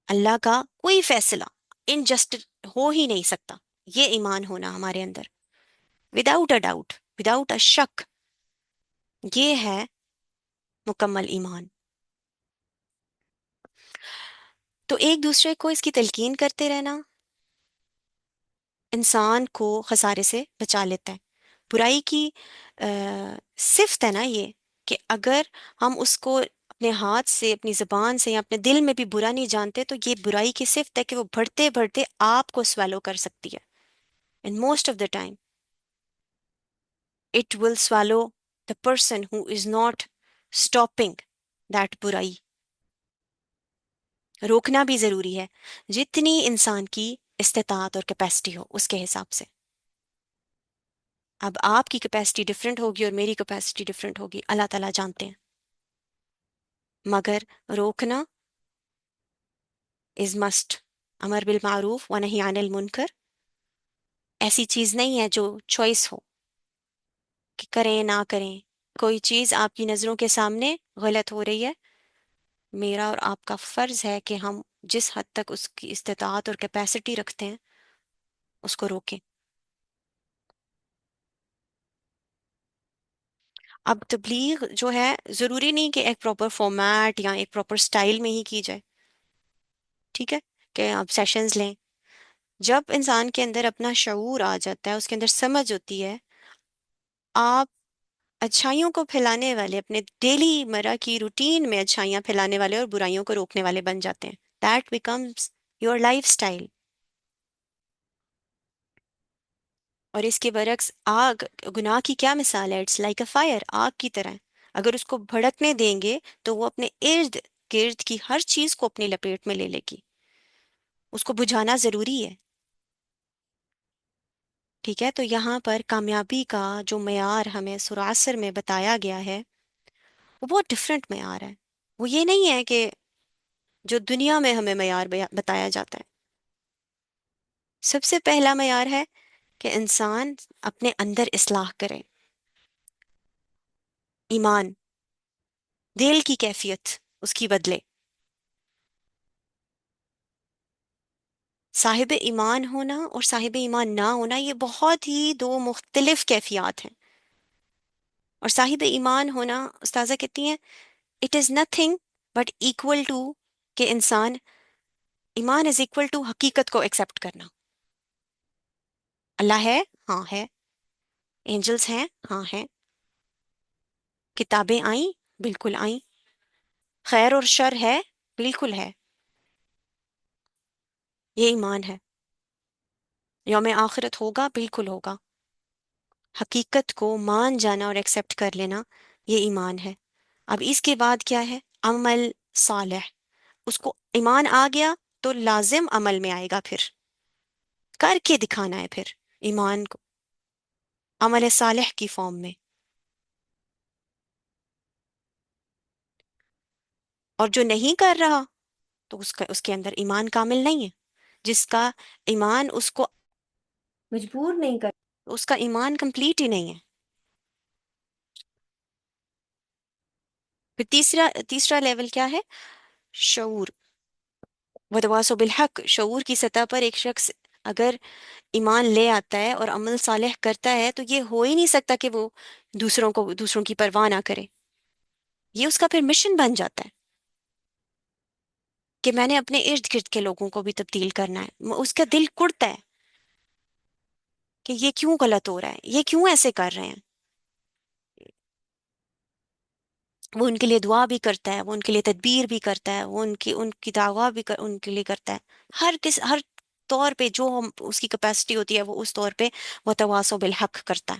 اللہ کا کوئی فیصلہ انجسٹ ہو ہی نہیں سکتا. یہ ایمان ہونا ہمارے اندر without a doubt, without a شک. یہ ہے مکمل ایمان. تو ایک دوسرے کو اس کی تلقین کرتے رہنا انسان کو خسارے سے بچا لیتا ہے. برائی کی صفت ہے نا یہ، کہ اگر ہم اس کو اپنے ہاتھ سے، اپنی زبان سے یا اپنے دل میں بھی برا نہیں جانتے تو یہ برائی کی صفت ہے کہ وہ بڑھتے بڑھتے آپ کو سویلو کر سکتی ہے. And most of the time it will swallow the person who is not stopping that برائی. روکنا بھی ضروری ہے جتنی انسان کی استطاعت اور کیپیسٹی ہو اس کے حساب سے. اب آپ کی کیپیسٹی ڈفرینٹ ہوگی اور میری کیپیسٹی ڈفرینٹ ہوگی، اللہ تعالیٰ جانتے ہیں. مگر روکنا از مسٹ. امر بالمعروف و نہی عن المنکر ایسی چیز نہیں ہے جو چوائس ہو کہ کریں نہ کریں. کوئی چیز آپ کی نظروں کے سامنے غلط ہو رہی ہے، میرا اور آپ کا فرض ہے کہ ہم جس حد تک اس کی استطاعت اور کیپیسٹی رکھتے ہیں اس کو روکیں. اب تبلیغ جو ہے ضروری نہیں کہ ایک پراپر فارمیٹ یا ایک پراپر سٹائل میں ہی کی جائے. ٹھیک ہے کہ آپ سیشنز لیں. جب انسان کے اندر اپنا شعور آ جاتا ہے، اس کے اندر سمجھ ہوتی ہے، آپ اچھائیوں کو پھیلانے والے، اپنے ڈیلی مرہ کی روٹین میں اچھائیاں پھیلانے والے اور برائیوں کو روکنے والے بن جاتے ہیں. That becomes your life style. اور اس کے برعکس آگ، گناہ کی کیا مثال ہے؟ اٹس لائک اے فائر، آگ کی طرح. اگر اس کو بھڑکنے دیں گے تو وہ اپنے ارد گرد کی ہر چیز کو اپنی لپیٹ میں لے لے گی. اس کو بجھانا ضروری ہے. ٹھیک ہے، تو یہاں پر کامیابی کا جو معیار ہمیں سورہ عصر میں بتایا گیا ہے وہ بہت ڈفرینٹ معیار ہے. وہ یہ نہیں ہے کہ جو دنیا میں ہمیں معیار بتایا جاتا ہے. سب سے پہلا معیار ہے کہ انسان اپنے اندر اصلاح کرے. ایمان، دل کی کیفیت اس کی بدلے. صاحب ایمان ہونا اور صاحب ایمان نہ ہونا یہ بہت ہی دو مختلف کیفیات ہیں. اور صاحب ایمان ہونا، استاذہ کہتی ہیں، it is nothing but equal to, کہ انسان، ایمان از اکول ٹو حقیقت کو ایکسیپٹ کرنا. اللہ ہے، ہاں ہے. اینجلز ہیں، ہاں ہیں. کتابیں آئیں، بالکل آئیں. خیر اور شر ہے، بالکل ہے. یہ ایمان ہے. یوم آخرت ہوگا، بالکل ہوگا. حقیقت کو مان جانا اور ایکسیپٹ کر لینا، یہ ایمان ہے. اب اس کے بعد کیا ہے؟ عمل صالح. اس کو ایمان آ گیا تو لازم عمل میں آئے گا، پھر کر کے دکھانا ہے پھر ایمان کو عمل صالح کی فارم میں. اور جو نہیں کر رہا تو اس کے اندر ایمان کامل نہیں ہے. جس کا ایمان اس کو مجبور نہیں کر، اس کا ایمان کمپلیٹ ہی نہیں ہے. پھر تیسرا لیول کیا ہے؟ شعور. وتواصوا بالحق. شعور کی سطح پر ایک شخص اگر ایمان لے آتا ہے اور عمل صالح کرتا ہے تو یہ ہو ہی نہیں سکتا کہ وہ دوسروں کی پرواہ نہ کرے. یہ اس کا پھر مشن بن جاتا ہے کہ میں نے اپنے ارد گرد کے لوگوں کو بھی تبدیل کرنا ہے. اس کا دل کڑتا ہے کہ یہ کیوں غلط ہو رہا ہے، یہ کیوں ایسے کر رہے ہیں. وہ ان کے لیے دعا بھی کرتا ہے، وہ ان کے لیے تدبیر بھی کرتا ہے، وہ ان کی دعویٰ بھی ان کے لیے کرتا ہے. ہر طور پہ جو اس کی کیپیسٹی ہوتی ہے وہ اس طور پہ وہ تواصو بالحق کرتا ہے.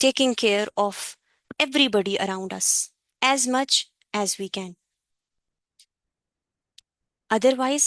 taking care of everybody around us as much as we can. Otherwise,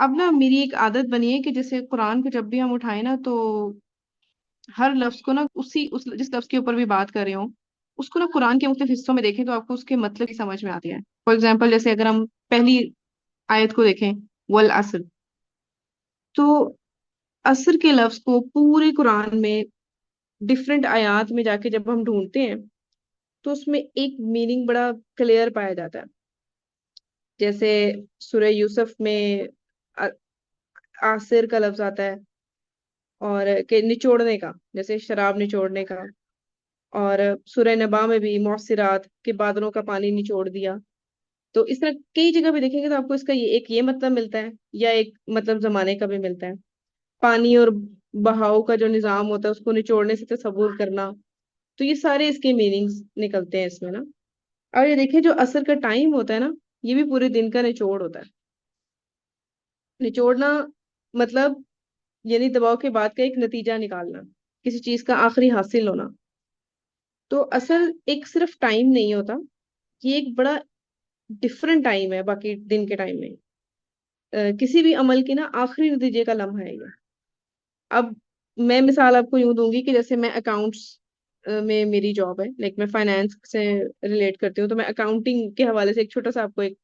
اب نا میری ایک عادت بنی ہے کہ جیسے قرآن کو جب بھی ہم اٹھائیں نا تو ہر لفظ کو نا جس لفظ کے اوپر بھی بات کر رہے ہوں اس کو نا قرآن کے مختلف حصوں میں دیکھیں تو آپ کو اس کے مطلب کی سمجھ میں آتی ہے. فار ایگزامپل جیسے اگر ہم پہلی آیت کو دیکھیں، والعصر، تو عصر کے لفظ کو پورے قرآن میں ڈفرینٹ آیات میں جا کے جب ہم ڈھونڈتے ہیں تو اس میں ایک میننگ بڑا کلیئر پایا جاتا ہے. جیسے سورہ یوسف میں آ- آصر کا لفظ آتا ہے، اور کہ نچوڑنے کا، جیسے شراب نچوڑنے کا. اور سورہ نبا میں بھی موثرات کے بادلوں کا پانی نچوڑ دیا. تو اس طرح کئی جگہ پہ دیکھیں گے تو آپ کو اس کا ایک یہ مطلب ملتا ہے، یا ایک مطلب زمانے کا بھی ملتا ہے. پانی اور بہاؤ کا جو نظام ہوتا ہے اس کو نچوڑنے سے تصور کرنا. تو یہ سارے اس کے میننگز نکلتے ہیں اس میں نا. اور یہ دیکھیں جو عصر کا ٹائم ہوتا ہے نا، یہ بھی پورے دن کا نچوڑ ہوتا ہے. نچوڑنا مطلب یعنی دباؤ کے بعد کا ایک نتیجہ نکالنا، کسی چیز کا آخری حاصل ہونا. تو اصل ایک صرف ٹائم نہیں ہوتا، یہ ایک بڑا ڈفرنٹ ٹائم ہے باقی دن کے ٹائم میں. کسی بھی عمل کی نا آخری نتیجے کا لمحہ ہے یہ. اب میں مثال آپ کو یوں دوں گی کہ جیسے میں اکاؤنٹس میں میری جاب ہے، لائک میں فائنانس سے ریلیٹ کرتی ہوں، تو میں اکاؤنٹنگ کے حوالے سے ایک چھوٹا سا آپ کو ایک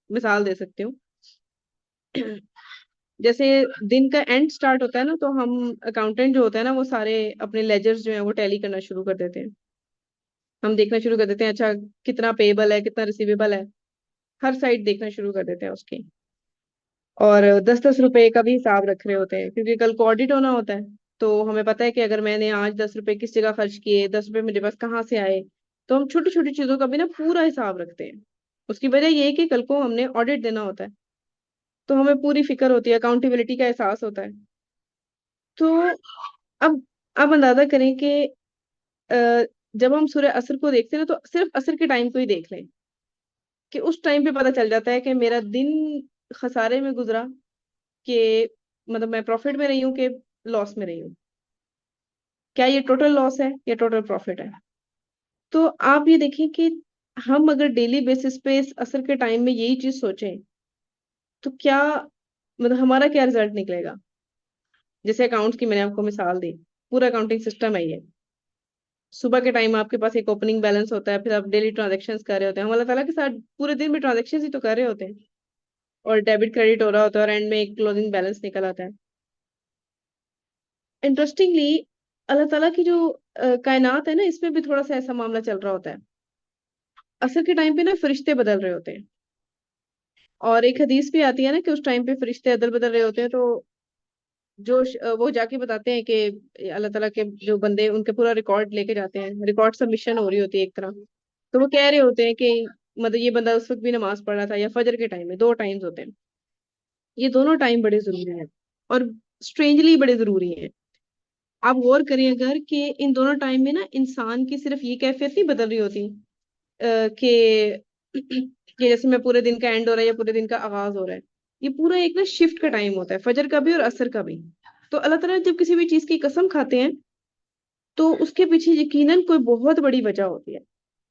مثال دے سکتی ہوں. جیسے دن کا اینڈ سٹارٹ ہوتا ہے نا، تو ہم اکاؤنٹنٹ جو ہوتا ہے نا وہ سارے اپنے لیجرز جو ہیں وہ ٹیلی کرنا شروع کر دیتے ہیں. ہم دیکھنا شروع کر دیتے ہیں اچھا کتنا پیبل ہے، کتنا ریسیویبل ہے، ہر سائڈ دیکھنا شروع کر دیتے ہیں اس کی. اور 10-10 روپے کا بھی حساب رکھ رہے ہوتے ہیں کیونکہ کل کو آڈٹ ہونا ہوتا ہے. تو ہمیں پتا ہے کہ اگر میں نے آج 10 روپے کس جگہ خرچ کیے، 10 روپے میرے پاس کہاں سے آئے. تو ہم چھوٹی چھوٹی چیزوں کا بھی نا پورا حساب رکھتے ہیں. اس کی وجہ یہ ہے کہ کل کو ہم نے آڈٹ دینا ہوتا ہے، تو ہمیں پوری فکر ہوتی ہے، اکاؤنٹیبلٹی کا احساس ہوتا ہے. تو اب آپ اندازہ کریں کہ جب ہم سورہ عصر کو دیکھتے ہیں نا تو صرف عصر کے ٹائم کو ہی دیکھ لیں کہ اس ٹائم پہ پتہ چل جاتا ہے کہ میرا دن خسارے میں گزرا، کہ مطلب میں پروفٹ میں رہی ہوں کہ لاس میں رہی ہوں. کیا یہ ٹوٹل لاس ہے یا ٹوٹل پروفٹ ہے؟ تو آپ یہ دیکھیں کہ ہم اگر ڈیلی بیسس پہ اس عصر کے ٹائم میں یہی چیز سوچیں تو کیا مطلب ہمارا کیا رزلٹ نکلے گا. جیسے اکاؤنٹس کی میں نے آپ کو مثال دی، پورا اکاؤنٹنگ سسٹم ہے یہ. صبح کے ٹائم آپ کے پاس ایک اوپننگ بیلنس ہوتا ہے، پھر آپ ڈیلی ٹرانزیکشن کر رہے ہوتے ہیں. ہم اللہ تعالیٰ کے ساتھ پورے دن میں ٹرانزیکشن ہی تو کر رہے ہوتے ہیں، اور ڈیبٹ کریڈٹ ہو رہا ہوتا ہے، اور اینڈ میں ایک کلوزنگ بیلنس نکل آتا ہے. انٹرسٹنگلی اللہ تعالیٰ کی جو کائنات ہے نا، اس میں بھی تھوڑا سا ایسا معاملہ چل رہا ہوتا ہے. عصر کے ٹائم پہ نا فرشتے بدل رہے ہوتے ہیں، اور ایک حدیث بھی آتی ہے نا کہ اس ٹائم پہ فرشتے عدل بدل رہے ہوتے ہیں. تو وہ جا کے بتاتے ہیں کہ اللہ تعالیٰ کے جو بندے ان کے پورا ریکارڈ لے کے جاتے ہیں، ریکارڈ سبمیشن ہو رہی ہوتی ہے ایک طرح. تو وہ کہہ رہے ہوتے ہیں کہ مطلب یہ بندہ اس وقت بھی نماز پڑھ رہا تھا، یا فجر کے ٹائم میں. دو ٹائمز ہوتے ہیں، یہ دونوں ٹائم بڑے ضروری ہیں اور اسٹرینجلی بڑے ضروری ہیں. آپ غور کریں اگر کہ ان دونوں ٹائم میں نا انسان کی صرف یہ کیفیت نہیں بدل رہی ہوتی کہ کہ جیسے میں پورے دن کا اینڈ ہو رہا ہے یا پورے دن کا آغاز ہو رہا ہے. یہ پورا ایک نا شفٹ کا ٹائم ہوتا ہے، فجر کا بھی اور عصر کا بھی. تو اللہ تعالیٰ جب کسی بھی چیز کی قسم کھاتے ہیں تو اس کے پیچھے یقیناً کوئی بہت بڑی وجہ ہوتی ہے.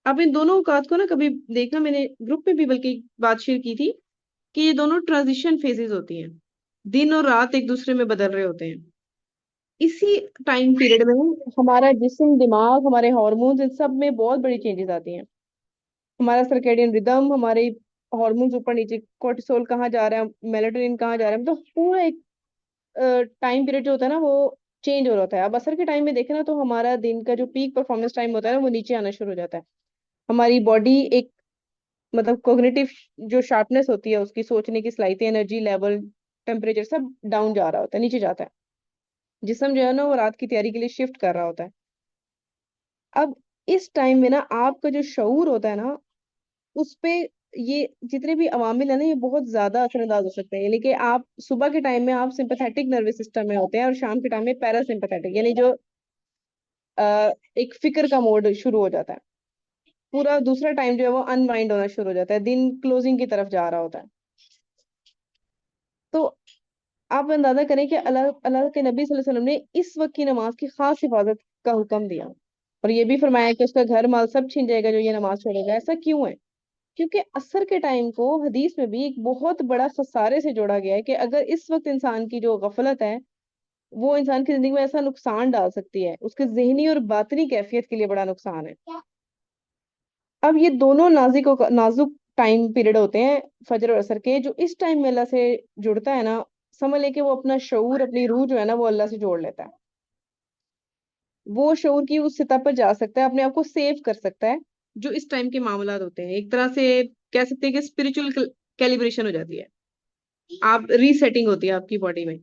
اب ان دونوں اوقات کو نا کبھی دیکھنا، میں نے گروپ میں بھی بلکہ بات شیئر کی تھی کہ یہ دونوں ٹرانزیشن فیزز ہوتی ہیں، دن اور رات ایک دوسرے میں بدل رہے ہوتے ہیں. اسی ٹائم پیریڈ میں ہمارا جسم، دماغ، ہمارے ہارمونز، ان سب میں بہت بڑی چینجز آتی ہیں. ہمارا سرکیڈین ردم، ہمارے ہارمونز اوپر نیچے، کورٹیسول کہاں جا رہا ہے، میلاٹونین کہاں جا رہا ہے، تو پورا ایک ٹائم پیریڈ جو ہوتا ہے نا وہ چینج ہو رہا ہوتا ہے. اب عصر کے ٹائم میں دیکھیں نا تو ہمارا دن کا جو پیک پرفارمنس ٹائم ہوتا ہے نا وہ نیچے آنا شروع ہو جاتا ہے. ہماری باڈی ایک مطلب کوگنیٹو جو شارپنیس ہوتی ہے، اس کی سوچنے کی صلاحیت، انرجی لیول، ٹیمپریچر سب ڈاؤن جا رہا ہوتا ہے، نیچے جاتا ہے. جسم جو ہے نا وہ رات کی تیاری کے لیے شفٹ کر رہا ہوتا ہے. اب اس ٹائم میں نا آپ کا جو شعور ہوتا ہے نا اس پہ یہ جتنے بھی عوامل ہیں نا یہ بہت زیادہ اثر انداز ہو سکتے ہیں. یعنی کہ آپ صبح کے ٹائم میں آپ سمپیتھیٹک نروس سسٹم میں ہوتے ہیں، اور شام کے ٹائم میں پیرا سمپیتھیٹک، یعنی جو ایک فکر کا موڈ شروع ہو جاتا ہے. پورا دوسرا ٹائم جو ہے وہ ان وائنڈ ہونا شروع ہو جاتا ہے، دن کلوزنگ کی طرف جا رہا ہوتا ہے. تو آپ اندازہ کریں کہ اللہ اللہ کے نبی صلی اللہ علیہ وسلم نے اس وقت کی نماز کی خاص حفاظت کا حکم دیا، اور یہ بھی فرمایا کہ اس کا گھر مال سب چھن جائے گا جو یہ نماز چھوڑے گا. ایسا کیوں ہے؟ کیونکہ عصر کے ٹائم کو حدیث میں بھی ایک بہت بڑا خسارے سے جوڑا گیا ہے کہ اگر اس وقت انسان کی جو غفلت ہے وہ انسان کی زندگی میں ایسا نقصان ڈال سکتی ہے، اس کے ذہنی اور باطنی کیفیت کے لیے بڑا نقصان ہے۔ اب یہ دونوں نازک ٹائم پیریڈ ہوتے ہیں فجر اور عصر کے، جو اس ٹائم میں اللہ سے جڑتا ہے نا، سمجھ لے کہ وہ اپنا شعور، اپنی روح جو ہے نا وہ اللہ سے جوڑ لیتا ہے، وہ شعور کی اس سطح پر جا سکتا ہے، اپنے آپ کو سیو کر سکتا ہے۔ جو اس ٹائم کے معاملات ہوتے ہیں ایک طرح سے کہہ سکتے ہیں کہ اسپرچل کیلیبریشن ہو جاتی ہے، آپ ری سیٹنگ ہوتی ہے آپ کی باڈی میں،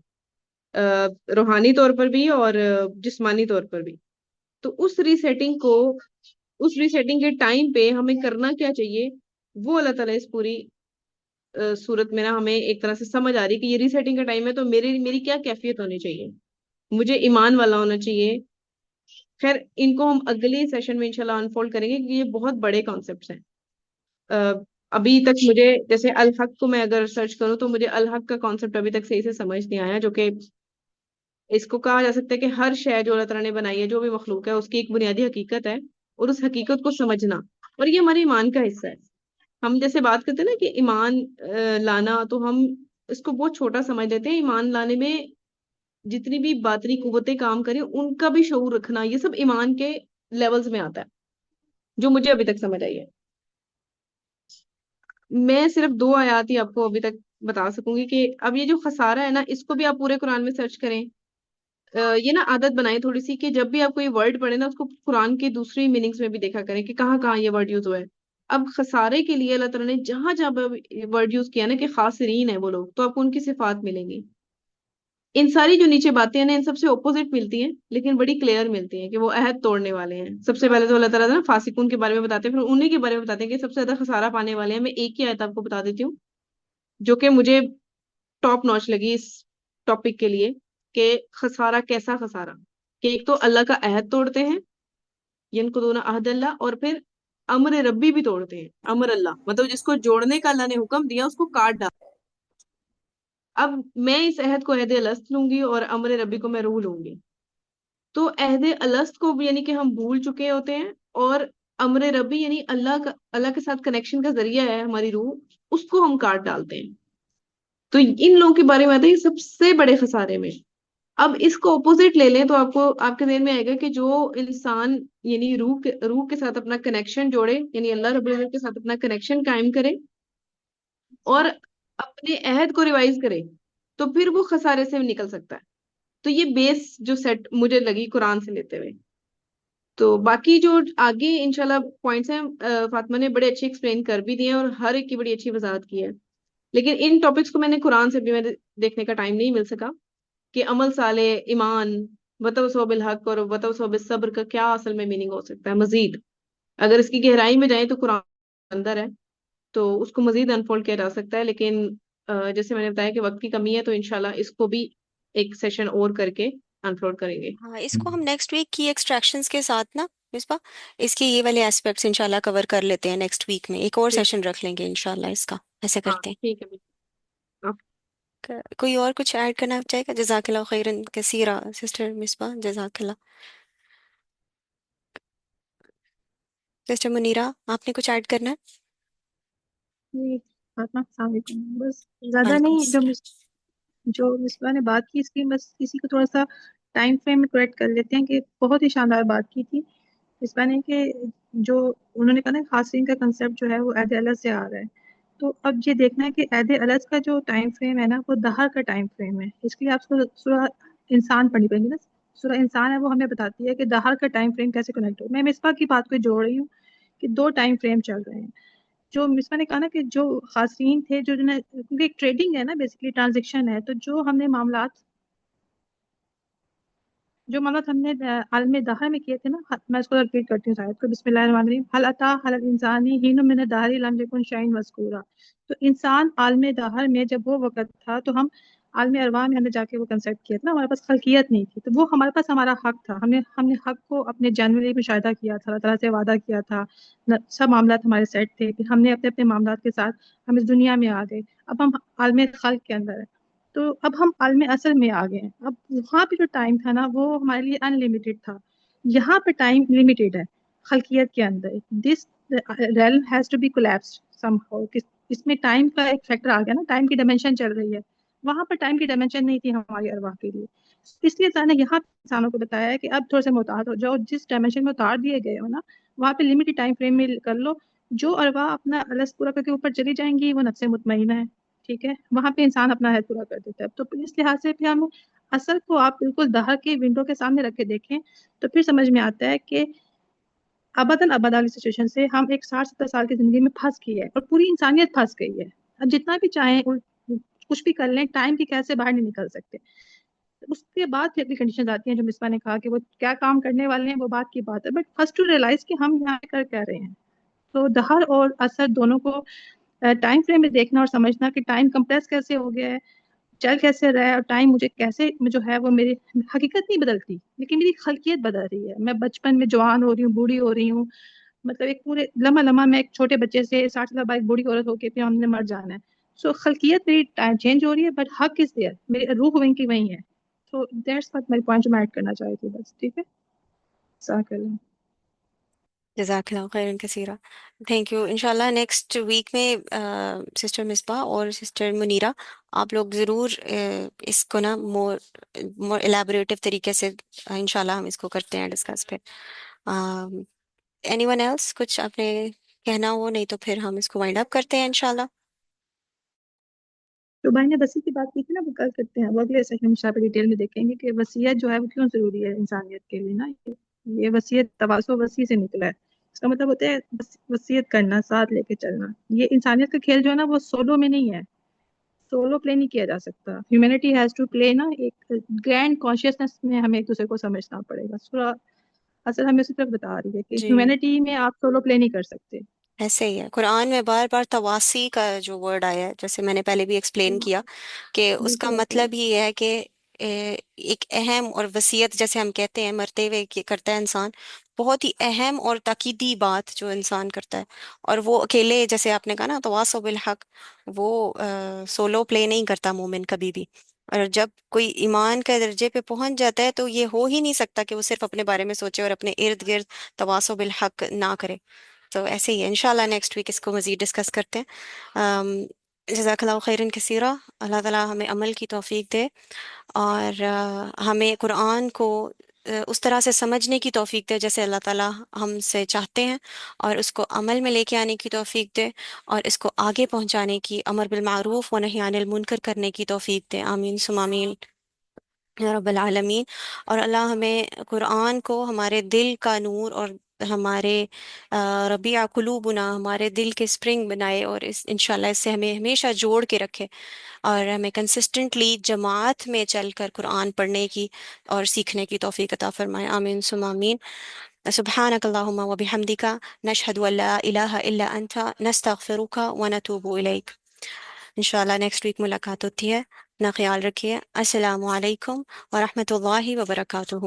روحانی طور پر بھی اور جسمانی طور پر بھی۔ تو اس ری سیٹنگ کے ٹائم پہ ہمیں کرنا کیا چاہیے، وہ اللہ تعالیٰ اس پوری صورت میں نا ہمیں ایک طرح سے سمجھ آ رہی ہے کہ یہ ری سیٹنگ کا ٹائم ہے، تو میری کیا کیفیت ہونی چاہیے، مجھے ایمان والا ہونا چاہیے۔ خیر ان کو ہم اگلے سیشن میں انشاءاللہ انفولڈ کریں گے، کیونکہ یہ بہت بڑے کانسیپٹس ہیں۔ آ، ابھی تک مجھے جیسے الحق کو میں اگر سرچ کروں تو مجھے الحق کا کانسیپٹ ابھی تک صحیح سے سمجھ نہیں آیا، جو کہ اس کو کہا جا سکتا ہے کہ ہر شے جو اللہ تعالیٰ نے بنائی ہے، جو بھی مخلوق ہے، اس کی ایک بنیادی حقیقت ہے، اور اس حقیقت کو سمجھنا، اور یہ ہمارے ایمان کا حصہ ہے۔ ہم جیسے بات کرتے ہیں نا کہ ایمان لانا، تو ہم اس کو بہت چھوٹا سمجھ لیتے ہیں۔ ایمان لانے میں جتنی بھی باطنی قوتیں کام کریں ان کا بھی شعور رکھنا، یہ سب ایمان کے لیولز میں آتا ہے، جو مجھے ابھی تک سمجھ آئی ہے۔ میں صرف 2 آیات ہی آپ کو ابھی تک بتا سکوں گی کہ اب یہ جو خسارہ ہے نا، اس کو بھی آپ پورے قرآن میں سرچ کریں۔ یہ نا عادت بنائیں تھوڑی سی کہ جب بھی آپ کوئی ورڈ پڑھیں نا، اس کو قرآن کے دوسری میننگز میں بھی دیکھا کریں کہ کہاں کہاں یہ ورڈ یوز ہوا ہے۔ اب خسارے کے لیے اللہ تعالیٰ نے جہاں جہاں ورڈ یوز کیا نا کہ خاسرین ہے وہ لوگ، تو آپ کو ان کی صفات ملیں گی۔ ان ساری جو نیچے باتیں ہیں نا، ان سب سے اپوزٹ ملتی ہیں لیکن بڑی کلیئر ملتی ہیں کہ وہ عہد توڑنے والے ہیں۔ سب سے پہلے تو اللہ تعالیٰ نا فاسقون کے بارے میں بتاتے ہیں، پھر انہیں کے بارے میں بتاتے ہیں کہ سب سے زیادہ خسارہ پانے والے ہیں۔ میں ایک ہی آیت آپ کو بتا دیتی ہوں جو کہ مجھے ٹاپ نوچ لگی اس ٹاپک کے لیے، کہ خسارہ کیسا خسارہ، کہ ایک تو اللہ کا عہد توڑتے ہیں، ینقضون عہد اللہ، اور پھر امر ربی بھی توڑتے ہیں۔ امر اللہ مطلب جس کو جوڑنے کا اللہ نے حکم دیا اس کو کاٹ ڈال۔ اب میں اس عہد کو عہد الست لوں گی اور امر ربی کو میں روح لوں گی، تو عہد الست کو بھی یعنی کہ ہم بھول چکے ہوتے ہیں، اور امر ربی یعنی اللہ کے ساتھ کنیکشن کا ذریعہ ہے ہماری روح، اس کو ہم کاٹ ڈالتے ہیں۔ تو ان لوگوں کے بارے میں آتا ہے یہ سب سے بڑے خسارے میں۔ اب اس کو اپوزٹ لے لیں تو آپ کے ذہن میں آئے گا کہ جو انسان یعنی روح کے ساتھ اپنا کنیکشن جوڑے، یعنی اللہ رب العزت کے ساتھ اپنا کنیکشن قائم کرے اور اپنے عہد کو ریوائز کرے، تو پھر وہ خسارے سے نکل سکتا ہے۔ تو یہ بیس جو سیٹ مجھے لگی قرآن سے لیتے ہوئے، تو باقی جو آگے انشاءاللہ پوائنٹس ہیں فاطمہ نے بڑے اچھے ایکسپلین کر بھی دیے ہیں، اور ہر ایک کی بڑی اچھی وضاحت کی ہے۔ لیکن ان ٹاپکس کو میں نے قرآن سے بھی میں دیکھنے کا ٹائم نہیں مل سکا کہ عمل صالح، ایمان، وتواصوا بالحق اور وتواصوا بالصبر کا کیا اصل میں میننگ ہو سکتا ہے مزید۔ اگر اس کی گہرائی میں جائیں تو قرآن اندر ہے، تو اس کو مزید انفولڈ کیا جا سکتا ہے، لیکن جیسے میں نے بتایا کہ وقت کی کمی ہے، تو انشاءاللہ اس کو بھی ایک سیشن اور کر کے انفولڈ کریں گے۔ ہاں، اس کو ہم نیکسٹ ویک کی ایکسٹریکشنز کے ساتھ نا مصباح، اس کے یہ والے ایسپیکٹس انشاءاللہ کور کر لیتے ہیں، نیکسٹ ویک میں ایک اور ٹھیک ہے، سیشن رکھ لیں گے انشاءاللہ اس کا، ایسے ہاں کرتے ہیں۔ ٹھیک ہے۔ کوئی اور کچھ ایڈ کرنا چاہے گا؟ جزاک اللہ خیرن کثیرہ سسٹر مصباح، جزاک اللہ۔ سسٹر منیرہ، آپ نے کچھ ایڈ کرنا ہے؟ جی فاطمہ السلام علیکم، بس زیادہ وعلیکم نہیں، السلام۔ جو مصباح نے بات کی اس کی بس کسی کو تھوڑا سا ٹائم فریم میں کریکٹ کر لیتے ہیں کہ بہت ہی شاندار بات کی تھی مصباح نے، کہ جو انہوں نے کہا نا خاصین کا کنسیپٹ جو ہے وہ عہد اللہ سے آ رہا ہے، تو اب یہ دیکھنا ہے کہ عہد اللہ کا جو ٹائم فریم ہے نا وہ دہر کا ٹائم فریم ہے۔ اس کے لیے آپ کو سورہ انسان پڑھنی پڑیں گی نا، سورہ انسان ہے وہ ہمیں بتاتی ہے کہ دہر کا ٹائم فریم کیسے کنیکٹ ہو۔ میں مصباح کی بات کو جوڑ رہی ہوں کہ 2 ٹائم فریم چل رہے ہیں۔ جو مصباح نے کہا نا کہ جو خاسرین تھے، جو کیونکہ ایک ٹریڈنگ ہے نا، بیسکلی ٹرانزیکشن ہے، تو جو ہم نے معاملات ہم نے عالم دہر میں کیے تھے نا، میں اس کو ریپیٹ کرتی ہوں شاید کو، بسم اللہ الرحمن الرحیم، حل اتا حل الانسانی حین من الدہر لم یکن شیئا مذکورا۔ تو انسان عالم دہر میں جب وہ وقت تھا، تو ہم عالم ارواح میں ہم نے جا کے وہ کنسیپٹ کیا تھا نا، ہمارے پاس خلقیت نہیں تھی، تو وہ ہمارے پاس ہمارا حق تھا، ہم نے حق کو اپنے جنرلی مشاہدہ کیا تھا، اللہ تعالیٰ سے وعدہ کیا تھا، سب معاملات ہمارے سیٹ تھے، پھر ہم نے اپنے اپنے معاملات کے ساتھ ہم اس دنیا میں آ گئے، اب ہم عالم خلق کے اندر ہیں، تو اب ہم عالم اصل میں آ گئے ہیں۔ اب وہاں پہ جو ٹائم تھا نا وہ ہمارے لیے ان لمیٹیڈ تھا، یہاں پہ ٹائم لمیٹیڈ ہے خلقیت کے اندر۔ دس realm has to be collapsed somehow. اس میں ٹائم کا ایک فیکٹر آ گیا نا، ٹائم کی ڈائمینشن چل رہی ہے، وہاں پر ٹائم کی ڈائمینشن نہیں تھی ہماری ارواح کے لیے. اس لیے اللہ نے یہاں پہ انسانوں کو بتایا ہے کہ اب تھوڑے سے محتاط ہو جاؤ، جس ڈائمینشن میں اتار دیے گئے ہو نا وہاں پہ لمیٹڈ ٹائم فریم میں کر لو. جو ارواح اپنا الس پورا کر کے اوپر چلی جائیں گی وہ نفس مطمئنہ ہے، ٹھیک ہے، وہاں پہ انسان اپنا حید پورا کر دیتا ہے. تو اس لحاظ سے پھر ہم اصل کو آپ بالکل دہر کے ونڈو کے سامنے رکھ کے دیکھیں تو پھر سمجھ میں آتا ہے کہ ابداً ابد والی سچویشن سے ہم ایک 60-70 سال کی زندگی میں پھنس گئی ہے اور پوری انسانیت پھنس گئی ہے. اب جتنا بھی چاہیں کچھ بھی کر لیں، ٹائم کی قید سے باہر نہیں نکل سکتے. اس کے بعد پھر اگلی کنڈیشن آتی ہیں جو مصباح نے کہا کہ وہ کیا کام کرنے والے ہیں، وہ بات کی بات ہے، بٹ فرسٹ ٹو ریئلائز کہ ہم یہاں کر کیا رہے ہیں. تو دہر اور اثر دونوں کو ٹائم فریم میں دیکھنا اور سمجھنا کہ ٹائم کمپریس کیسے ہو گیا ہے، چل کیسے رہا ہے، اور ٹائم مجھے کیسے جو ہے وہ میری حقیقت نہیں بدلتی لیکن میری خلقیت بدل رہی ہے. میں بچپن میں جوان ہو رہی ہوں، بوڑھی ہو رہی ہوں، مطلب ایک پورے لمحہ لمحہ میں ایک چھوٹے بچے سے 60 سال بعد ایک بوڑھی عورت ہو کے پھر ہم نے مر جانا ہے. سو خلقیت میری چینج ہو رہی ہے بٹ حق از دیئر، میری روح وہیں کی وہیں ہے. تو دیٹس واٹ میری پوائنٹ جو میں ایڈ کرنا چاہ رہی تھی بس. ٹھیک ہے، جزاک اللہ. جزاک اللہ خیرن کثیرہ. Thank you. انشاءاللہ نیکسٹ ویک میں سسٹر مصباح اور سسٹر منیرہ آپ لوگ ضرور اس کو نا مور الیبوریٹو طریقے سے انشاءاللہ ہم اس کو کرتے ہیں ڈسکس پہ. اینی ون ایلس کچھ آپ نے کہنا ہو؟ نہیں تو پھر ہم اس کو وائنڈ اپ کرتے ہیں انشاءاللہ. تو بھائی نے وسیع کی بات کی تھی نا، وہ کل کرتے ہیں، وہ اگلے سیشن میں شاید ڈیٹیل میں دیکھیں گے کہ وصیت جو ہے وہ کیوں ضروری ہے انسانیت کے لیے نا. یہ وصیت تواصل وسیع سے نکلا ہے. اس کا مطلب ہوتا ہے وصیت کرنا، ساتھ لے کے چلنا. یہ انسانیت کا کھیل جو ہے نا وہ سولو میں نہیں ہے، سولو پلے نہیں کیا جا سکتا. ہیومینٹی ہیز ٹو پلے نا ایک گرینڈ کانشیسنس میں ہمیں ایک دوسرے کو سمجھنا پڑے گا. سورہ اصل ہمیں اسی طرف بتا رہی ہے کہ جی ہیومینٹی میں آپ سولو پلے نہیں کر سکتے. ایسے ہی ہے. قرآن میں بار بار تواسی کا جو ورڈ آیا ہے، جیسے میں نے پہلے بھی ایکسپلین کیا کہ اس کا بالکل ایسا مطلب ہی ہے کہ ایک اہم اور وصیت جیسے ہم کہتے ہیں مرتے ہوئے کہ کرتا ہے انسان، بہت ہی اہم اور تاکیدی بات جو انسان کرتا ہے. اور وہ اکیلے، جیسے آپ نے کہا نا تواصوا بالحق، وہ سولو پلے نہیں کرتا مومن کبھی بھی. اور جب کوئی ایمان کا درجے پہ پہنچ جاتا ہے تو یہ ہو ہی نہیں سکتا کہ وہ صرف اپنے بارے میں سوچے اور اپنے ارد گرد تواصوا بالحق نہ کرے. تو ایسے ہی ہے. انشاءاللہ نیکسٹ ویک اس کو مزید ڈسکس کرتے ہیں. جزاک اللہ خیرن کثیرہ. اللہ تعالیٰ ہمیں عمل کی توفیق دے اور ہمیں قرآن کو اس طرح سے سمجھنے کی توفیق دے جیسے اللہ تعالیٰ ہم سے چاہتے ہیں، اور اس کو عمل میں لے کے آنے کی توفیق دے، اور اس کو آگے پہنچانے کی، امر بالمعروف و نہی عن المنکر کرنے کی توفیق دے. آمین ثم آمین یا رب العالمین. اور اللہ ہمیں قرآن کو ہمارے دل کا نور اور ہمارے ربیع قلوبنا، ہمارے دل کے سپرنگ بنائے، اور انشاءاللہ اس سے ہمیں ہمیشہ جوڑ کے رکھے، اور ہمیں کنسسٹنٹلی جماعت میں چل کر قرآن پڑھنے کی اور سیکھنے کی توفیق عطا فرمائے. آمین ثم آمین. سبحانک اللہم و بحمدک نشہد ان لا الہ الا انت نستغفرک و نتوب الیک. انشاءاللہ نیکسٹ ویک ملاقات ہوتی ہے. اپنا خیال رکھیے. السلام علیکم ورحمۃ اللہ وبرکاتہ.